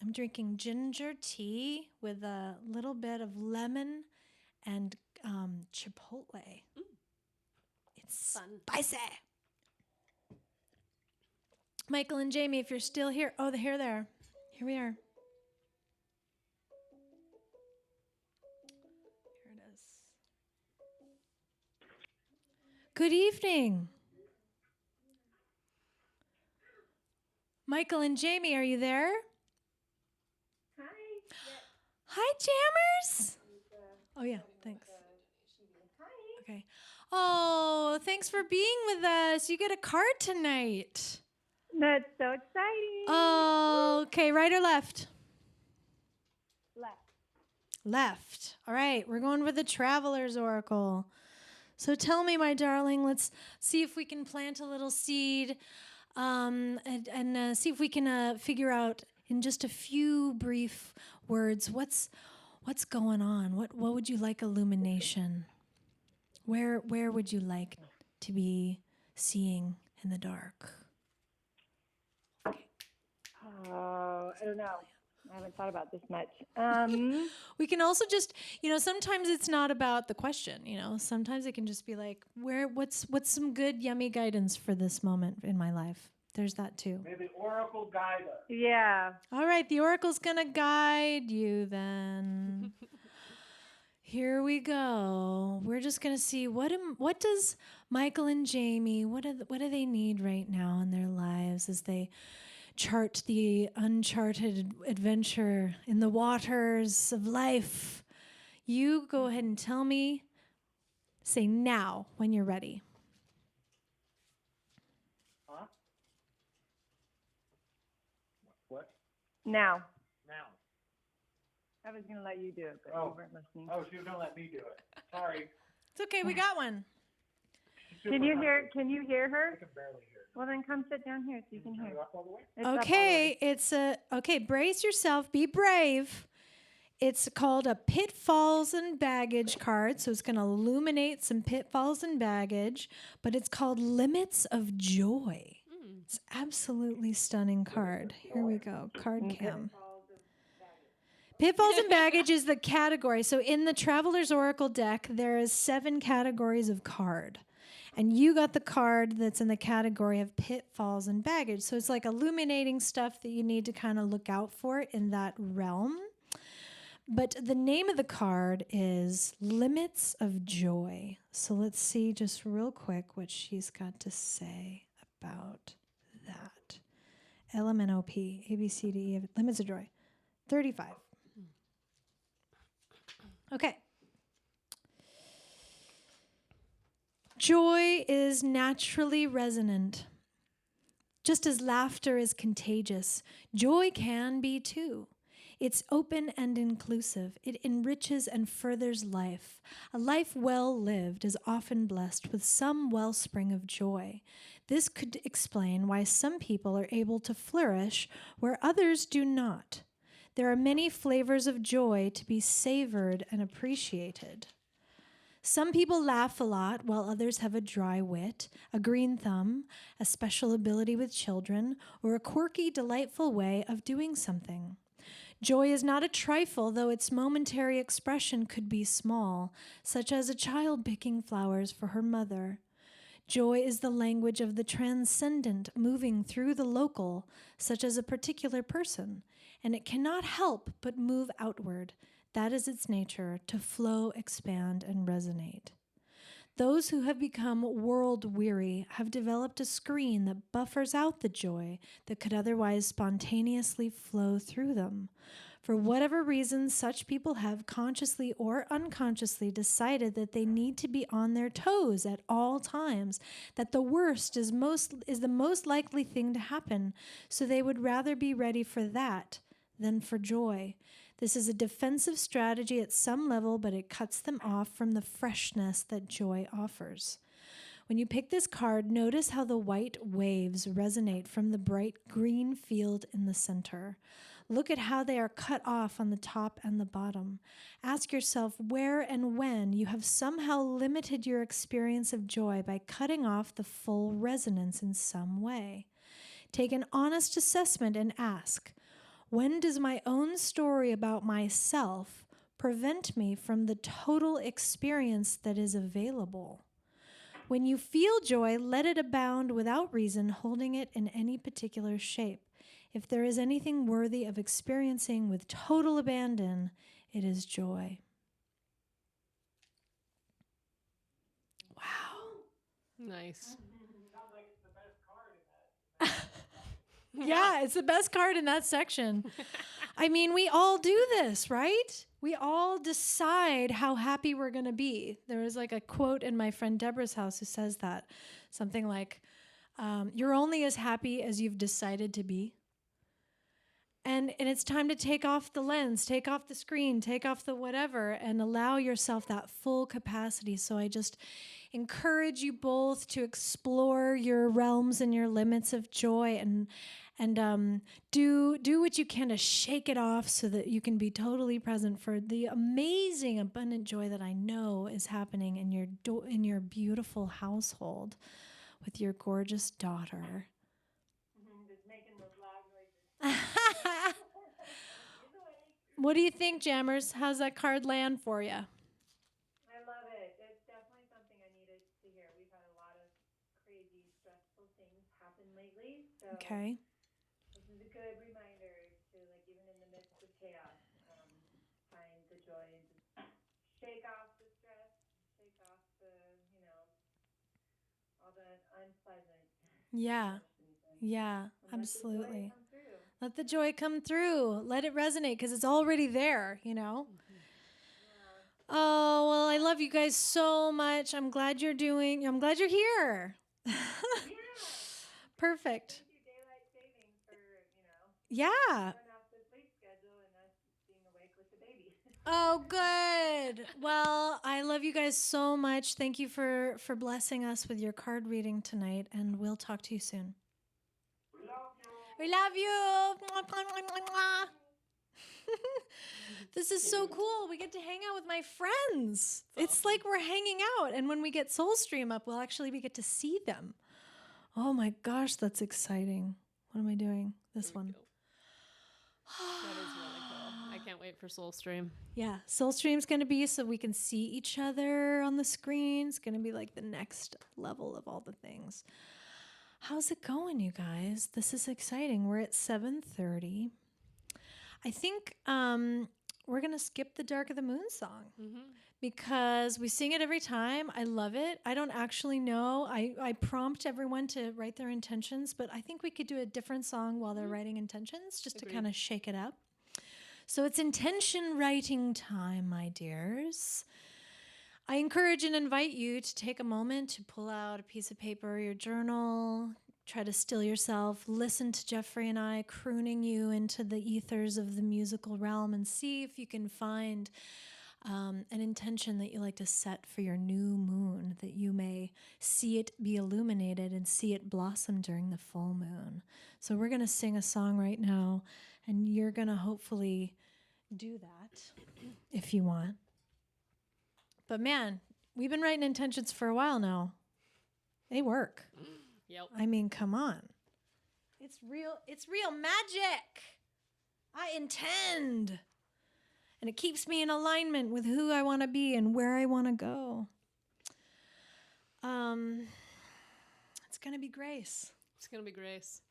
I'm drinking ginger tea with a little bit of lemon and chipotle. It's Fun. spicy. Michael and Jamie, if you're still here. Oh, they're there. Here we are. Here it is. Good evening. Michael and Jamie, are you there? Hi, Jammers. Oh, yeah, thanks. Okay. Oh, thanks for being with us. You get a card tonight. That's so exciting. Oh, okay. Right or left? Left. Left. All right. We're going with the Traveler's Oracle. So tell me, my darling, let's see if we can plant a little seed and see if we can figure out in just a few brief words what's going on. What would you like illumination? Where would you like to be seeing in the dark? Oh, I don't know. I haven't thought about this much. We can also just, sometimes it's not about the question, sometimes it can just be like, what's some good, yummy guidance for this moment in my life? There's that too. May the oracle guide us. Yeah. All right, the oracle's gonna guide you then. Here we go. We're just gonna see what does Michael and Jamie, what do they need right now in their lives as they chart the uncharted adventure in the waters of life. You go ahead and tell me. Say now when you're ready. Huh? What? Now. Now. I was going to let you do it, but Oh. you weren't listening. Oh, she was going to let me do it. Sorry. It's okay, we got one. Can you hear I her? can barely hear. Well, then come sit down here so you can Turn hear. it up all the way? It's up all the Okay, way. it's okay, brace yourself, be brave. It's called a pitfalls and baggage card, so it's going to illuminate some pitfalls and baggage, but it's called Limits of Joy. It's absolutely stunning card. Here we go, card cam. Pitfalls and baggage is the category. So in the Traveler's Oracle deck, there is 7 categories of card. And you got the card that's in the category of pitfalls and baggage. So it's like illuminating stuff that you need to kind of look out for in that realm. But the name of the card is Limits of Joy. So let's see just real quick what she's got to say about that. LMNOP, ABCDE, Limits of Joy. 35. Okay. Joy is naturally resonant. Just as laughter is contagious, joy can be too. It's open and inclusive. It enriches and furthers life. A life well lived is often blessed with some wellspring of joy. This could explain why some people are able to flourish where others do not. There are many flavors of joy to be savored and appreciated. Some people laugh a lot while others have a dry wit, a green thumb, a special ability with children, or a quirky, delightful way of doing something. Joy is not a trifle, though its momentary expression could be small, such as a child picking flowers for her mother. Joy is the language of the transcendent moving through the local, such as a particular person, and it cannot help but move outward. That is its nature, to flow, expand, and resonate. Those who have become world-weary have developed a screen that buffers out the joy that could otherwise spontaneously flow through them. For whatever reason, such people have consciously or unconsciously decided that they need to be on their toes at all times, that the worst is the most likely thing to happen, so they would rather be ready for that than for joy. This is a defensive strategy at some level, but it cuts them off from the freshness that joy offers. When you pick this card, notice how the white waves resonate from the bright green field in the center. Look at how they are cut off on the top and the bottom. Ask yourself where and when you have somehow limited your experience of joy by cutting off the full resonance in some way. Take an honest assessment and ask, when does my own story about myself prevent me from the total experience that is available? When you feel joy, let it abound without reason, holding it in any particular shape. If there is anything worthy of experiencing with total abandon, it is joy. Wow. Nice. Yeah, it's the best card in that section. I mean, we all do this, right? We all decide how happy we're going to be. There was like a quote in my friend Deborah's house who says that. Something like, you're only as happy as you've decided to be. And it's time to take off the lens, take off the screen, take off the whatever, and allow yourself that full capacity. So I just encourage you both to explore your realms and your limits of joy, and do what you can to shake it off so that you can be totally present for the amazing, abundant joy that I know is happening in your beautiful household with your gorgeous daughter. Just making those loud noises. What do you think, Jammers? How's that card land for you? I love it. It's definitely something I needed to hear. We've had a lot of crazy, stressful things happen lately. So Okay. this is a good reminder to, like, even in the midst of chaos, find the joy and just shake off the stress, shake off the, all the unpleasant Yeah. emotions. Yeah, And let the joy absolutely. come through. Let the joy come through. Let it resonate because it's already there, Yeah. Oh, well, I love you guys so much. I'm glad you're here. Yeah. Perfect. Thank you, daylight saving, for, Yeah. throwing off the sleep schedule and us being awake with the baby. Oh, good. Well, I love you guys so much. Thank you for blessing us with your card reading tonight, and we'll talk to you soon. We love you. Mwah, mwah, mwah, mwah, mwah. This is so cool. We get to hang out with my friends. It's like we're hanging out, and when we get Soulstream up, we get to see them. Oh my gosh, that's exciting. What am I doing? This There we one. go. That is really cool. I can't wait for Soulstream. Yeah, Soulstream's going to be so we can see each other on the screen. It's going to be like the next level of all the things. How's it going, you guys? This is exciting. We're at 7:30. I think we're going to skip the Dark of the Moon song because we sing it every time. I love it. I don't actually know. I prompt everyone to write their intentions, but I think we could do a different song while they're writing intentions just to kind of shake it up. So it's intention writing time, my dears. I encourage and invite you to take a moment to pull out a piece of paper or your journal, try to still yourself, listen to Jeffri and I crooning you into the ethers of the musical realm, and see if you can find an intention that you like to set for your new moon, that you may see it be illuminated and see it blossom during the full moon. So we're going to sing a song right now, and you're going to hopefully do that if you want. But man, we've been writing intentions for a while now. They work. Yep. I mean, come on. It's real magic. I intend. And it keeps me in alignment with who I want to be and where I want to go. It's going to be grace. It's going to be grace.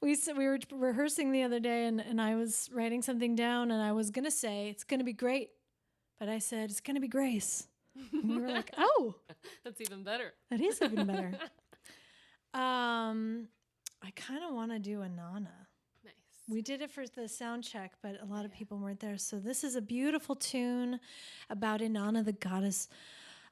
We were rehearsing the other day, and I was writing something down, and I was going to say, it's going to be great. But I said, it's going to be grace. And we were like, oh. That's even better. That is even better. I kind of want to do a Nana. Nice. We did it for the sound check, but a lot of people weren't there. So this is a beautiful tune about Inanna, the goddess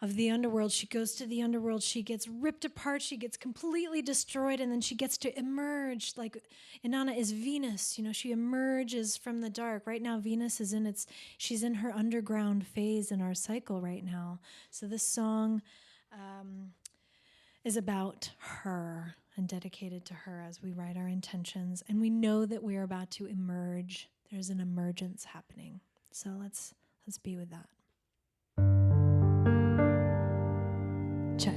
of the underworld. She goes to the underworld. She gets ripped apart. She gets completely destroyed, and then she gets to emerge. Like Inanna is Venus. She emerges from the dark. Right now, Venus is she's in her underground phase in our cycle right now. So this song is about her and dedicated to her as we write our intentions. And we know that we're about to emerge. There's an emergence happening. So let's be with that. Check.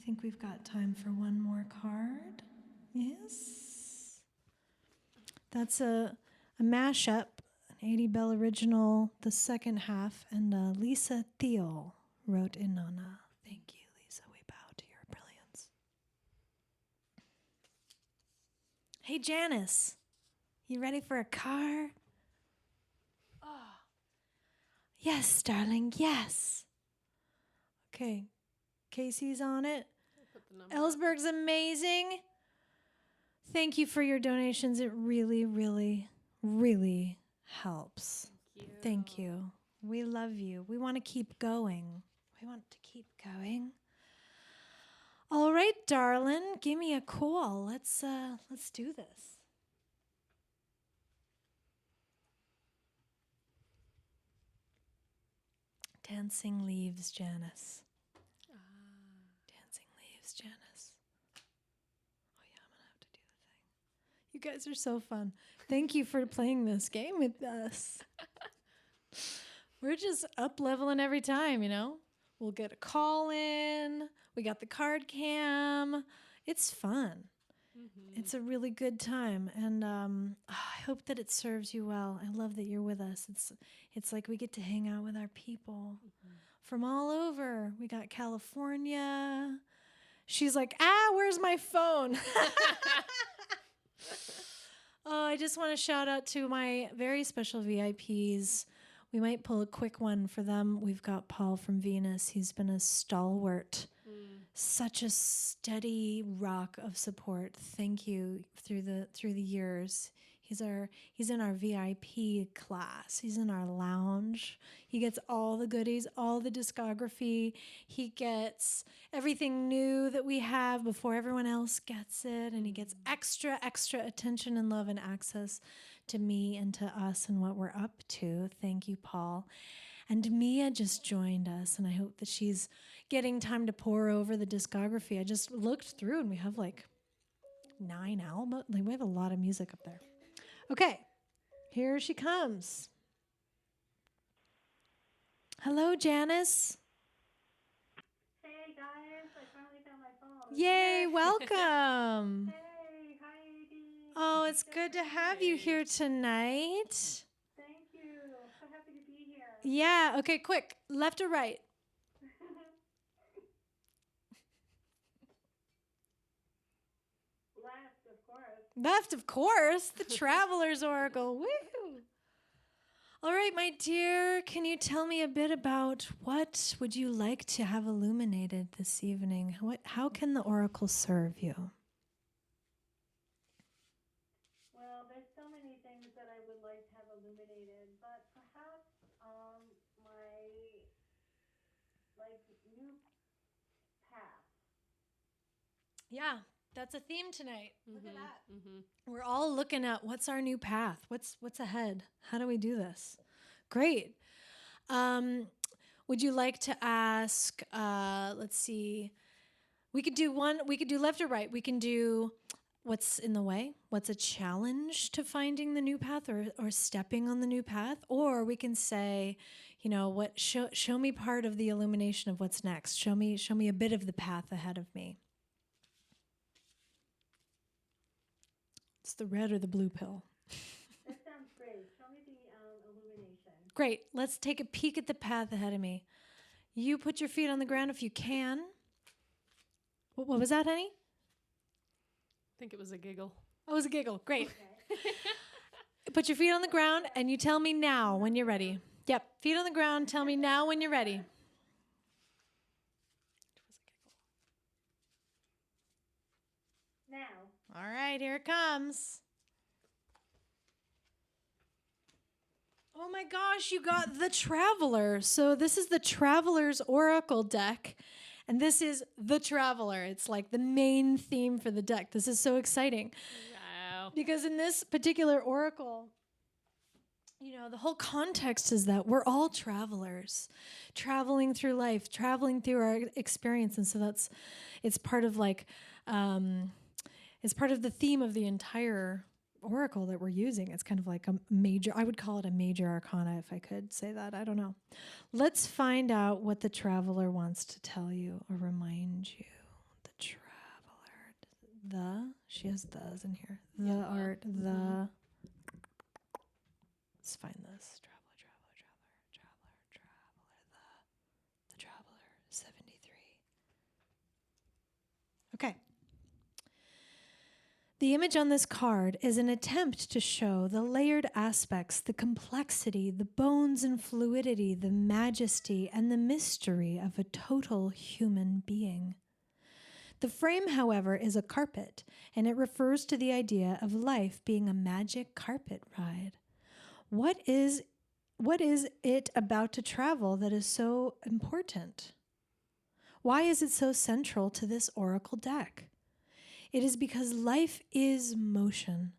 think we've got time for one more card. Yes. That's a mashup, an Adey Bell original, the second half, and Lisa Thiel wrote Inanna. Thank you, Lisa. We bow to your brilliance. Hey, Janice, you ready for a card? Oh. Yes, darling, yes. Okay, Casey's on it. Ellsberg's amazing. Thank you for your donations. It really, really, really helps. Thank you. Thank you. We love you. We want to keep going. We want to keep going. All right, darling, give me a call. Let's do this. Dancing leaves, Janice. Dancing leaves, Janice. Oh yeah, I'm gonna have to do the thing. You guys are so fun. Thank you for playing this game with us. We're just up leveling every time, you know? We'll get a call in. We got the card cam. It's fun. It's a really good time. And I hope that it serves you well. I love that you're with us. It's like we get to hang out with our people from all over. We got California. She's like, where's my phone? Oh, I just want to shout out to my very special VIPs. We might pull a quick one for them. We've got Paul from Venus. He's been a stalwart, such a steady rock of support. Thank you through the years. He's in our VIP class. He's in our lounge. He gets all the goodies, all the discography. He gets everything new that we have before everyone else gets it. And he gets extra attention and love and access to me and to us and what we're up to. Thank you, Paul. And Mia just joined us, and I hope that she's getting time to pour over the discography. I just looked through, and we have like 9 albums. Like, we have a lot of music up there. Okay, here she comes. Hello, Janice. Hey guys, I finally found my phone. Yay, welcome. Hey, hi Adey. Oh, it's good to have you here tonight. Thank you. So happy to be here. Yeah, okay, quick. Left or right? Last, of course. Left, of course. The Traveler's Oracle. Woo! All right, my dear, can you tell me a bit about what would you like to have illuminated this evening? How can the Oracle serve you? Well, there's so many things that I would like to have illuminated, but perhaps my new path. Yeah, that's a theme tonight. Look at that. We're all looking at what's our new path? What's ahead? How do we do this? Great. Would you like to ask, let's see, we could do left or right. We can do what's in the way, what's a challenge to finding the new path or stepping on the new path, or we can say, you know, show me part of the illumination of what's next. Show me a bit of the path ahead of me. It's the red or the blue pill. That sounds great. Show me the illumination. Great. Let's take a peek at the path ahead of me. You put your feet on the ground if you can. What was that, honey? I think it was a giggle. Oh, it was a giggle. Great. Okay. Put your feet on the ground and you tell me now when you're ready. Yep. Feet on the ground. Tell me now when you're ready. Now. All right, here it comes. Oh my gosh, you got the Traveler. So this is the Traveler's Oracle deck, and this is the Traveler. It's like the main theme for the deck. This is so exciting. Wow. Because in this particular oracle, you know, the whole context is that we're all travelers, traveling through life, traveling through our experience. And so it's part of like, it's part of the theme of the entire oracle that we're using. It's kind of like a major, I would call it a major arcana if I could say that. I don't know. Let's find out what the Traveler wants to tell you or remind you. The Traveler. She has thes in here. The art, the. Let's find this. Traveler, the Traveler, 73. Okay. The image on this card is an attempt to show the layered aspects, the complexity, the bones and fluidity, the majesty, and the mystery of a total human being. The frame, however, is a carpet, and it refers to the idea of life being a magic carpet ride. What is it about to travel that is so important? Why is it so central to this oracle deck? It is because life is motion,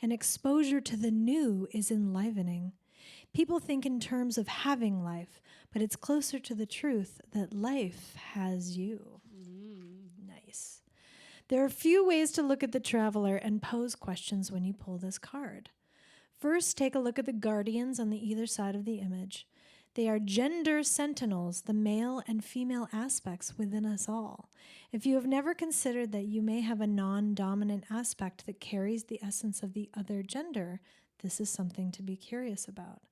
and exposure to the new is enlivening. People think in terms of having life, but it's closer to the truth that life has you. Nice. There are a few ways to look at the traveler and pose questions when you pull this card. First, take a look at the guardians on the either side of the image. They are gender sentinels, the male and female aspects within us all. If you have never considered that you may have a non-dominant aspect that carries the essence of the other gender, this is something to be curious about.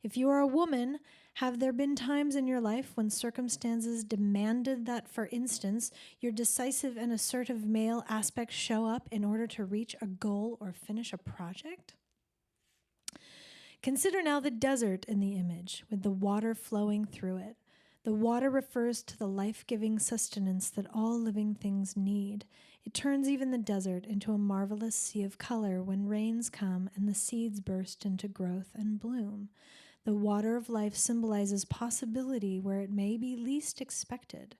If you are a woman, have there been times in your life when circumstances demanded that, for instance, your decisive and assertive male aspects show up in order to reach a goal or finish a project? Consider now the desert in the image, with the water flowing through it. The water refers to the life-giving sustenance that all living things need. It turns even the desert into a marvelous sea of color when rains come and the seeds burst into growth and bloom. The water of life symbolizes possibility where it may be least expected.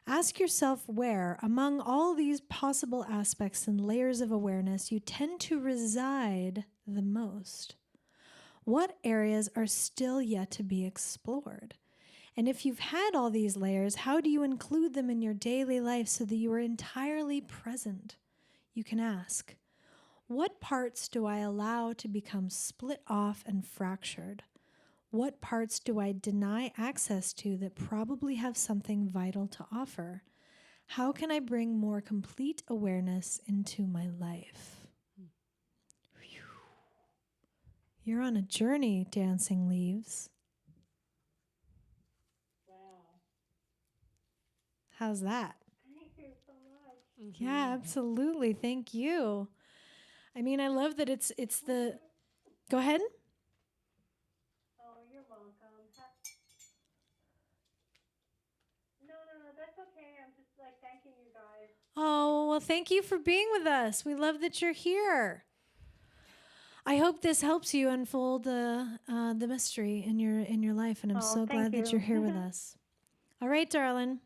Ask yourself where, among all these possible aspects and layers of awareness, you tend to reside the most. What areas are still yet to be explored? And if you've had all these layers, how do you include them in your daily life so that you are entirely present? You can ask, what parts do I allow to become split off and fractured? What parts do I deny access to that probably have something vital to offer? How can I bring more complete awareness into my life? You're on a journey, Dancing Leaves. Wow. How's that? Thank you so much. Yeah, absolutely. Thank you. I mean, I love that it's the... Go ahead. Oh, you're welcome. No, that's okay. I'm just like thanking you guys. Oh, well, thank you for being with us. We love that you're here. I hope this helps you unfold the mystery in your life, and I'm so glad that you're here with us. All right, darling.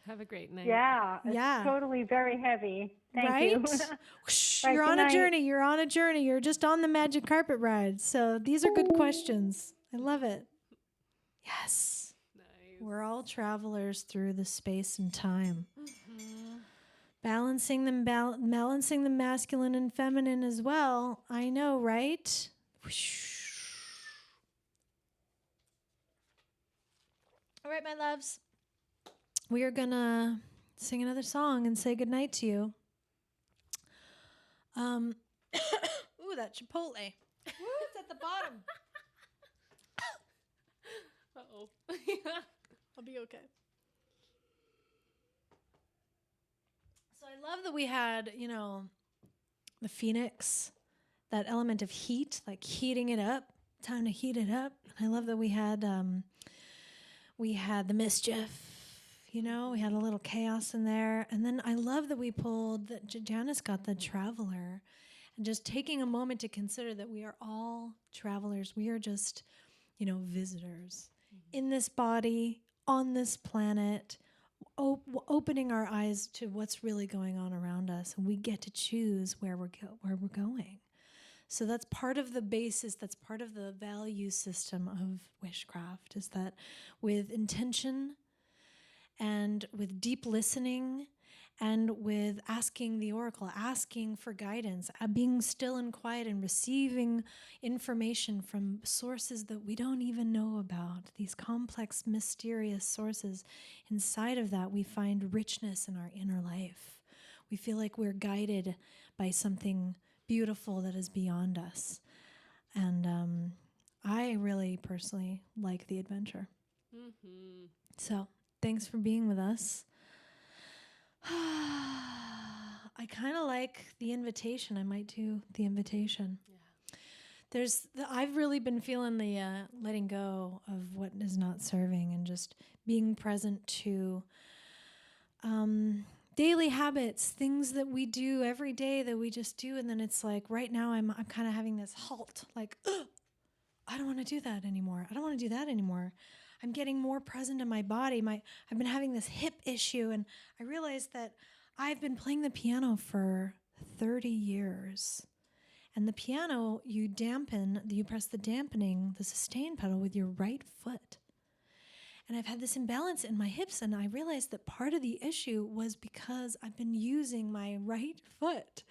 Have a great night. Yeah, it's Yeah. totally very heavy. Thank Right? you. Whoosh, Right, you're good on a night. journey. You're on a journey. You're just on the magic carpet ride. So these are good questions. I love it. Yes. Nice. We're all travelers through the space and time. Balancing the masculine and feminine as well. I know, right? Whoosh. All right, my loves. We are going to sing another song and say goodnight to you. Ooh, that Chipotle. Woo, it's at the bottom. Uh-oh. I'll be okay. So I love that we had, the phoenix, that element of heat, like heating it up, time to heat it up. I love that we had the mischief, we had a little chaos in there. And then I love that we pulled, that Janice got the traveler, and just taking a moment to consider that we are all travelers. We are just, visitors in this body, on this planet, opening our eyes to what's really going on around us, and we get to choose where we're going. So that's part of the basis, that's part of the value system of Wishcraft, is that with intention and with deep listening and with asking the oracle, asking for guidance, being still and quiet and receiving information from sources that we don't even know about, these complex, mysterious sources, inside of that we find richness in our inner life. We feel like we're guided by something beautiful that is beyond us. And I really personally like the adventure. So thanks for being with us. I kind of like the invitation. I might do the invitation. Yeah. I've really been feeling the letting go of what is not serving and just being present to daily habits, things that we do every day that we just do, and then it's like right now I'm kind of having this halt, like, I don't want to do that anymore. I don't want to do that anymore. I'm getting more present in my body. I've been having this hip issue, and I realized that I've been playing the piano for 30 years. And the piano, you press the sustain pedal with your right foot. And I've had this imbalance in my hips, and I realized that part of the issue was because I've been using my right foot.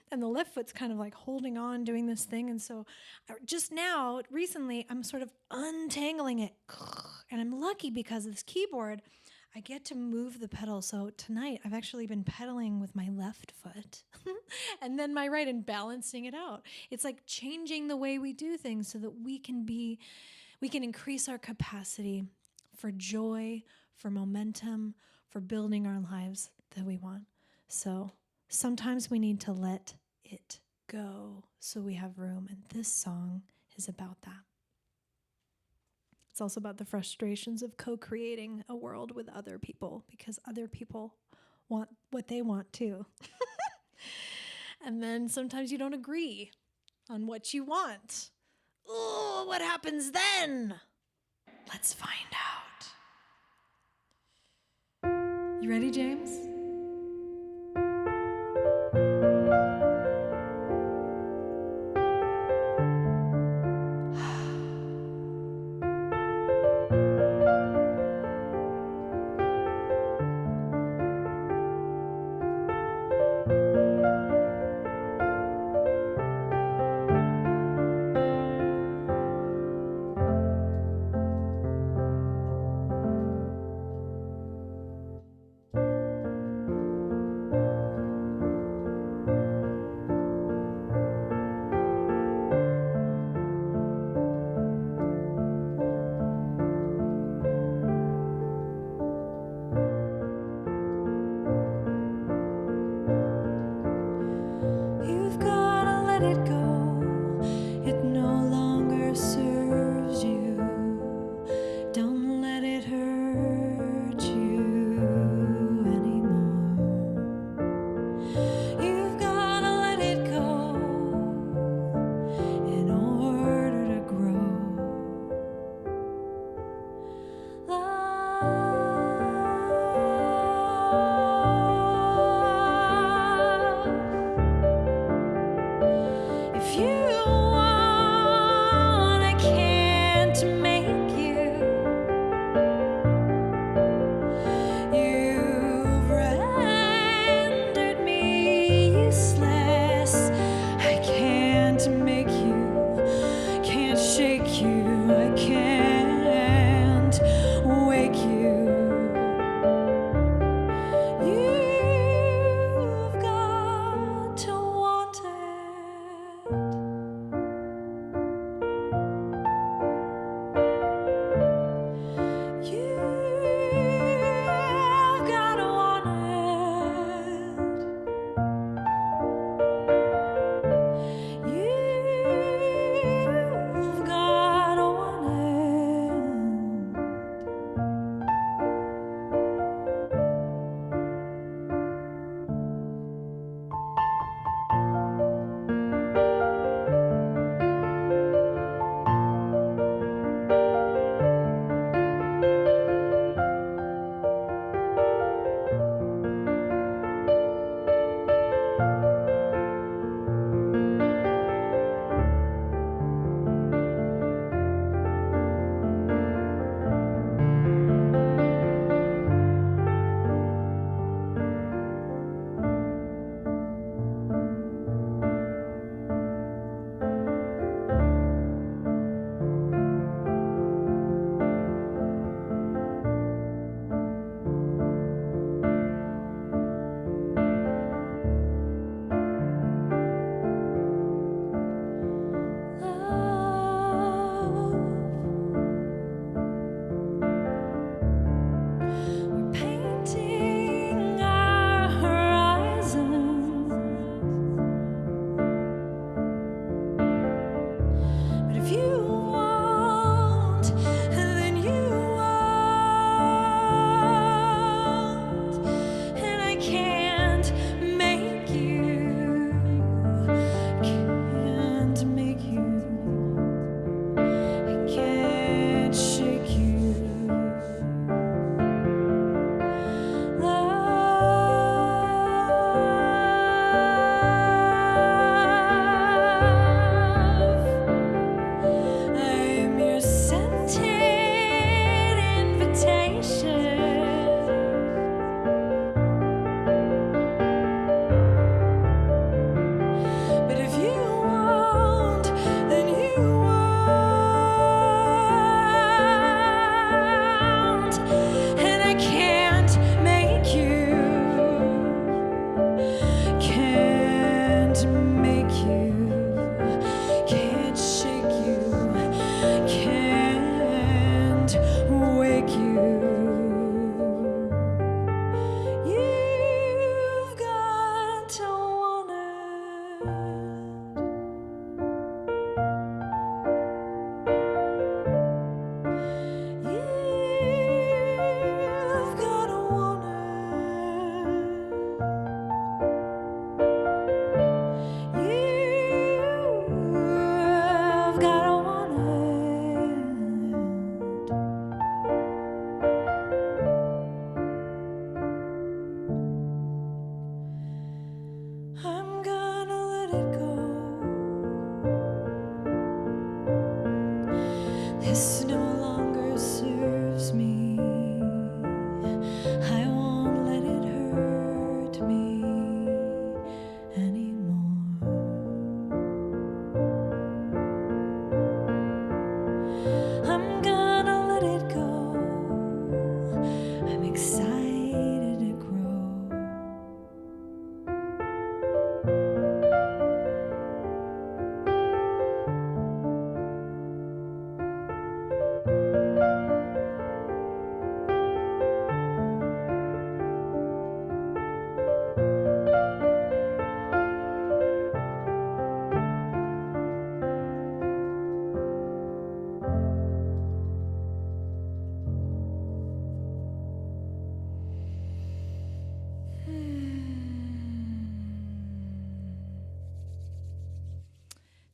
And the left foot's kind of like holding on, doing this thing. And so just now, recently, I'm sort of untangling it. And I'm lucky because of this keyboard, I get to move the pedal. So tonight, I've actually been pedaling with my left foot and then my right and balancing it out. It's like changing the way we do things so that we can increase our capacity for joy, for momentum, for building our lives that we want. So sometimes we need to let it go so we have room. And this song is about that. It's also about the frustrations of co-creating a world with other people because other people want what they want too. And then sometimes you don't agree on what you want. Oh, what happens then? Let's find out. You ready, James?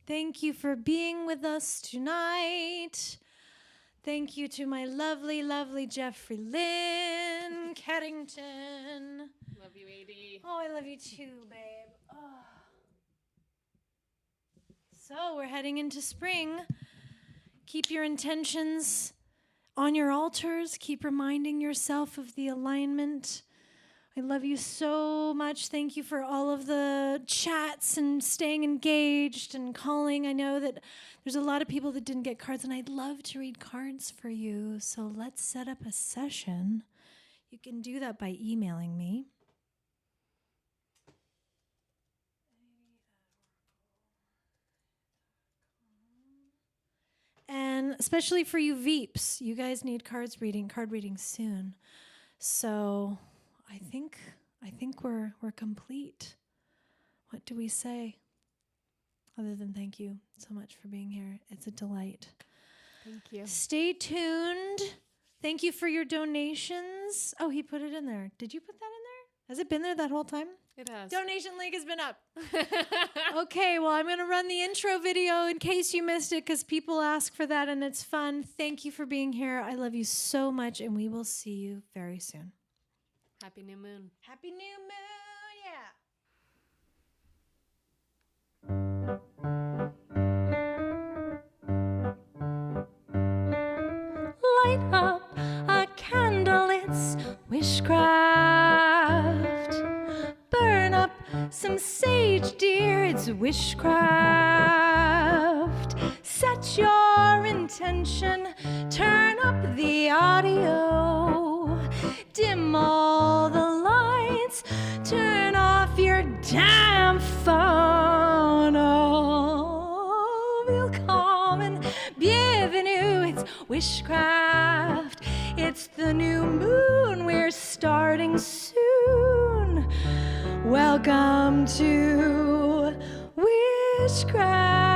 Thank you for being with us tonight. Thank you to my lovely, lovely Jeffri Lynn Carrington. Love you, Adey. Oh, I love you too, babe. Oh. So we're heading into spring. Keep your intentions on your altars. Keep reminding yourself of the alignment. I love you so much. Thank you for all of the chats and staying engaged and calling. I know that there's a lot of people that didn't get cards, and I'd love to read cards for you. So let's set up a session. You can do that by emailing me. And especially for you Veeps, you guys need card reading soon. So I think we're complete. What do we say? Other than thank you so much for being here. It's a delight. Thank you. Stay tuned. Thank you for your donations. Oh, he put it in there. Did you put that in there? Has it been there that whole time? It has. Donation link has been up. Okay, well, I'm going to run the intro video in case you missed it because people ask for that and it's fun. Thank you for being here. I love you so much, and we will see you very soon. Happy New Moon. Happy New Moon, yeah. Light up a candle, it's wishcraft. Burn up some sage, dear, it's wishcraft. Set your intention, turn up the audio, dim all the lights, turn off your damn phone. Oh, feel calm and bienvenue, it's wishcraft. It's the new moon, we're starting soon. Welcome to Wishcraft.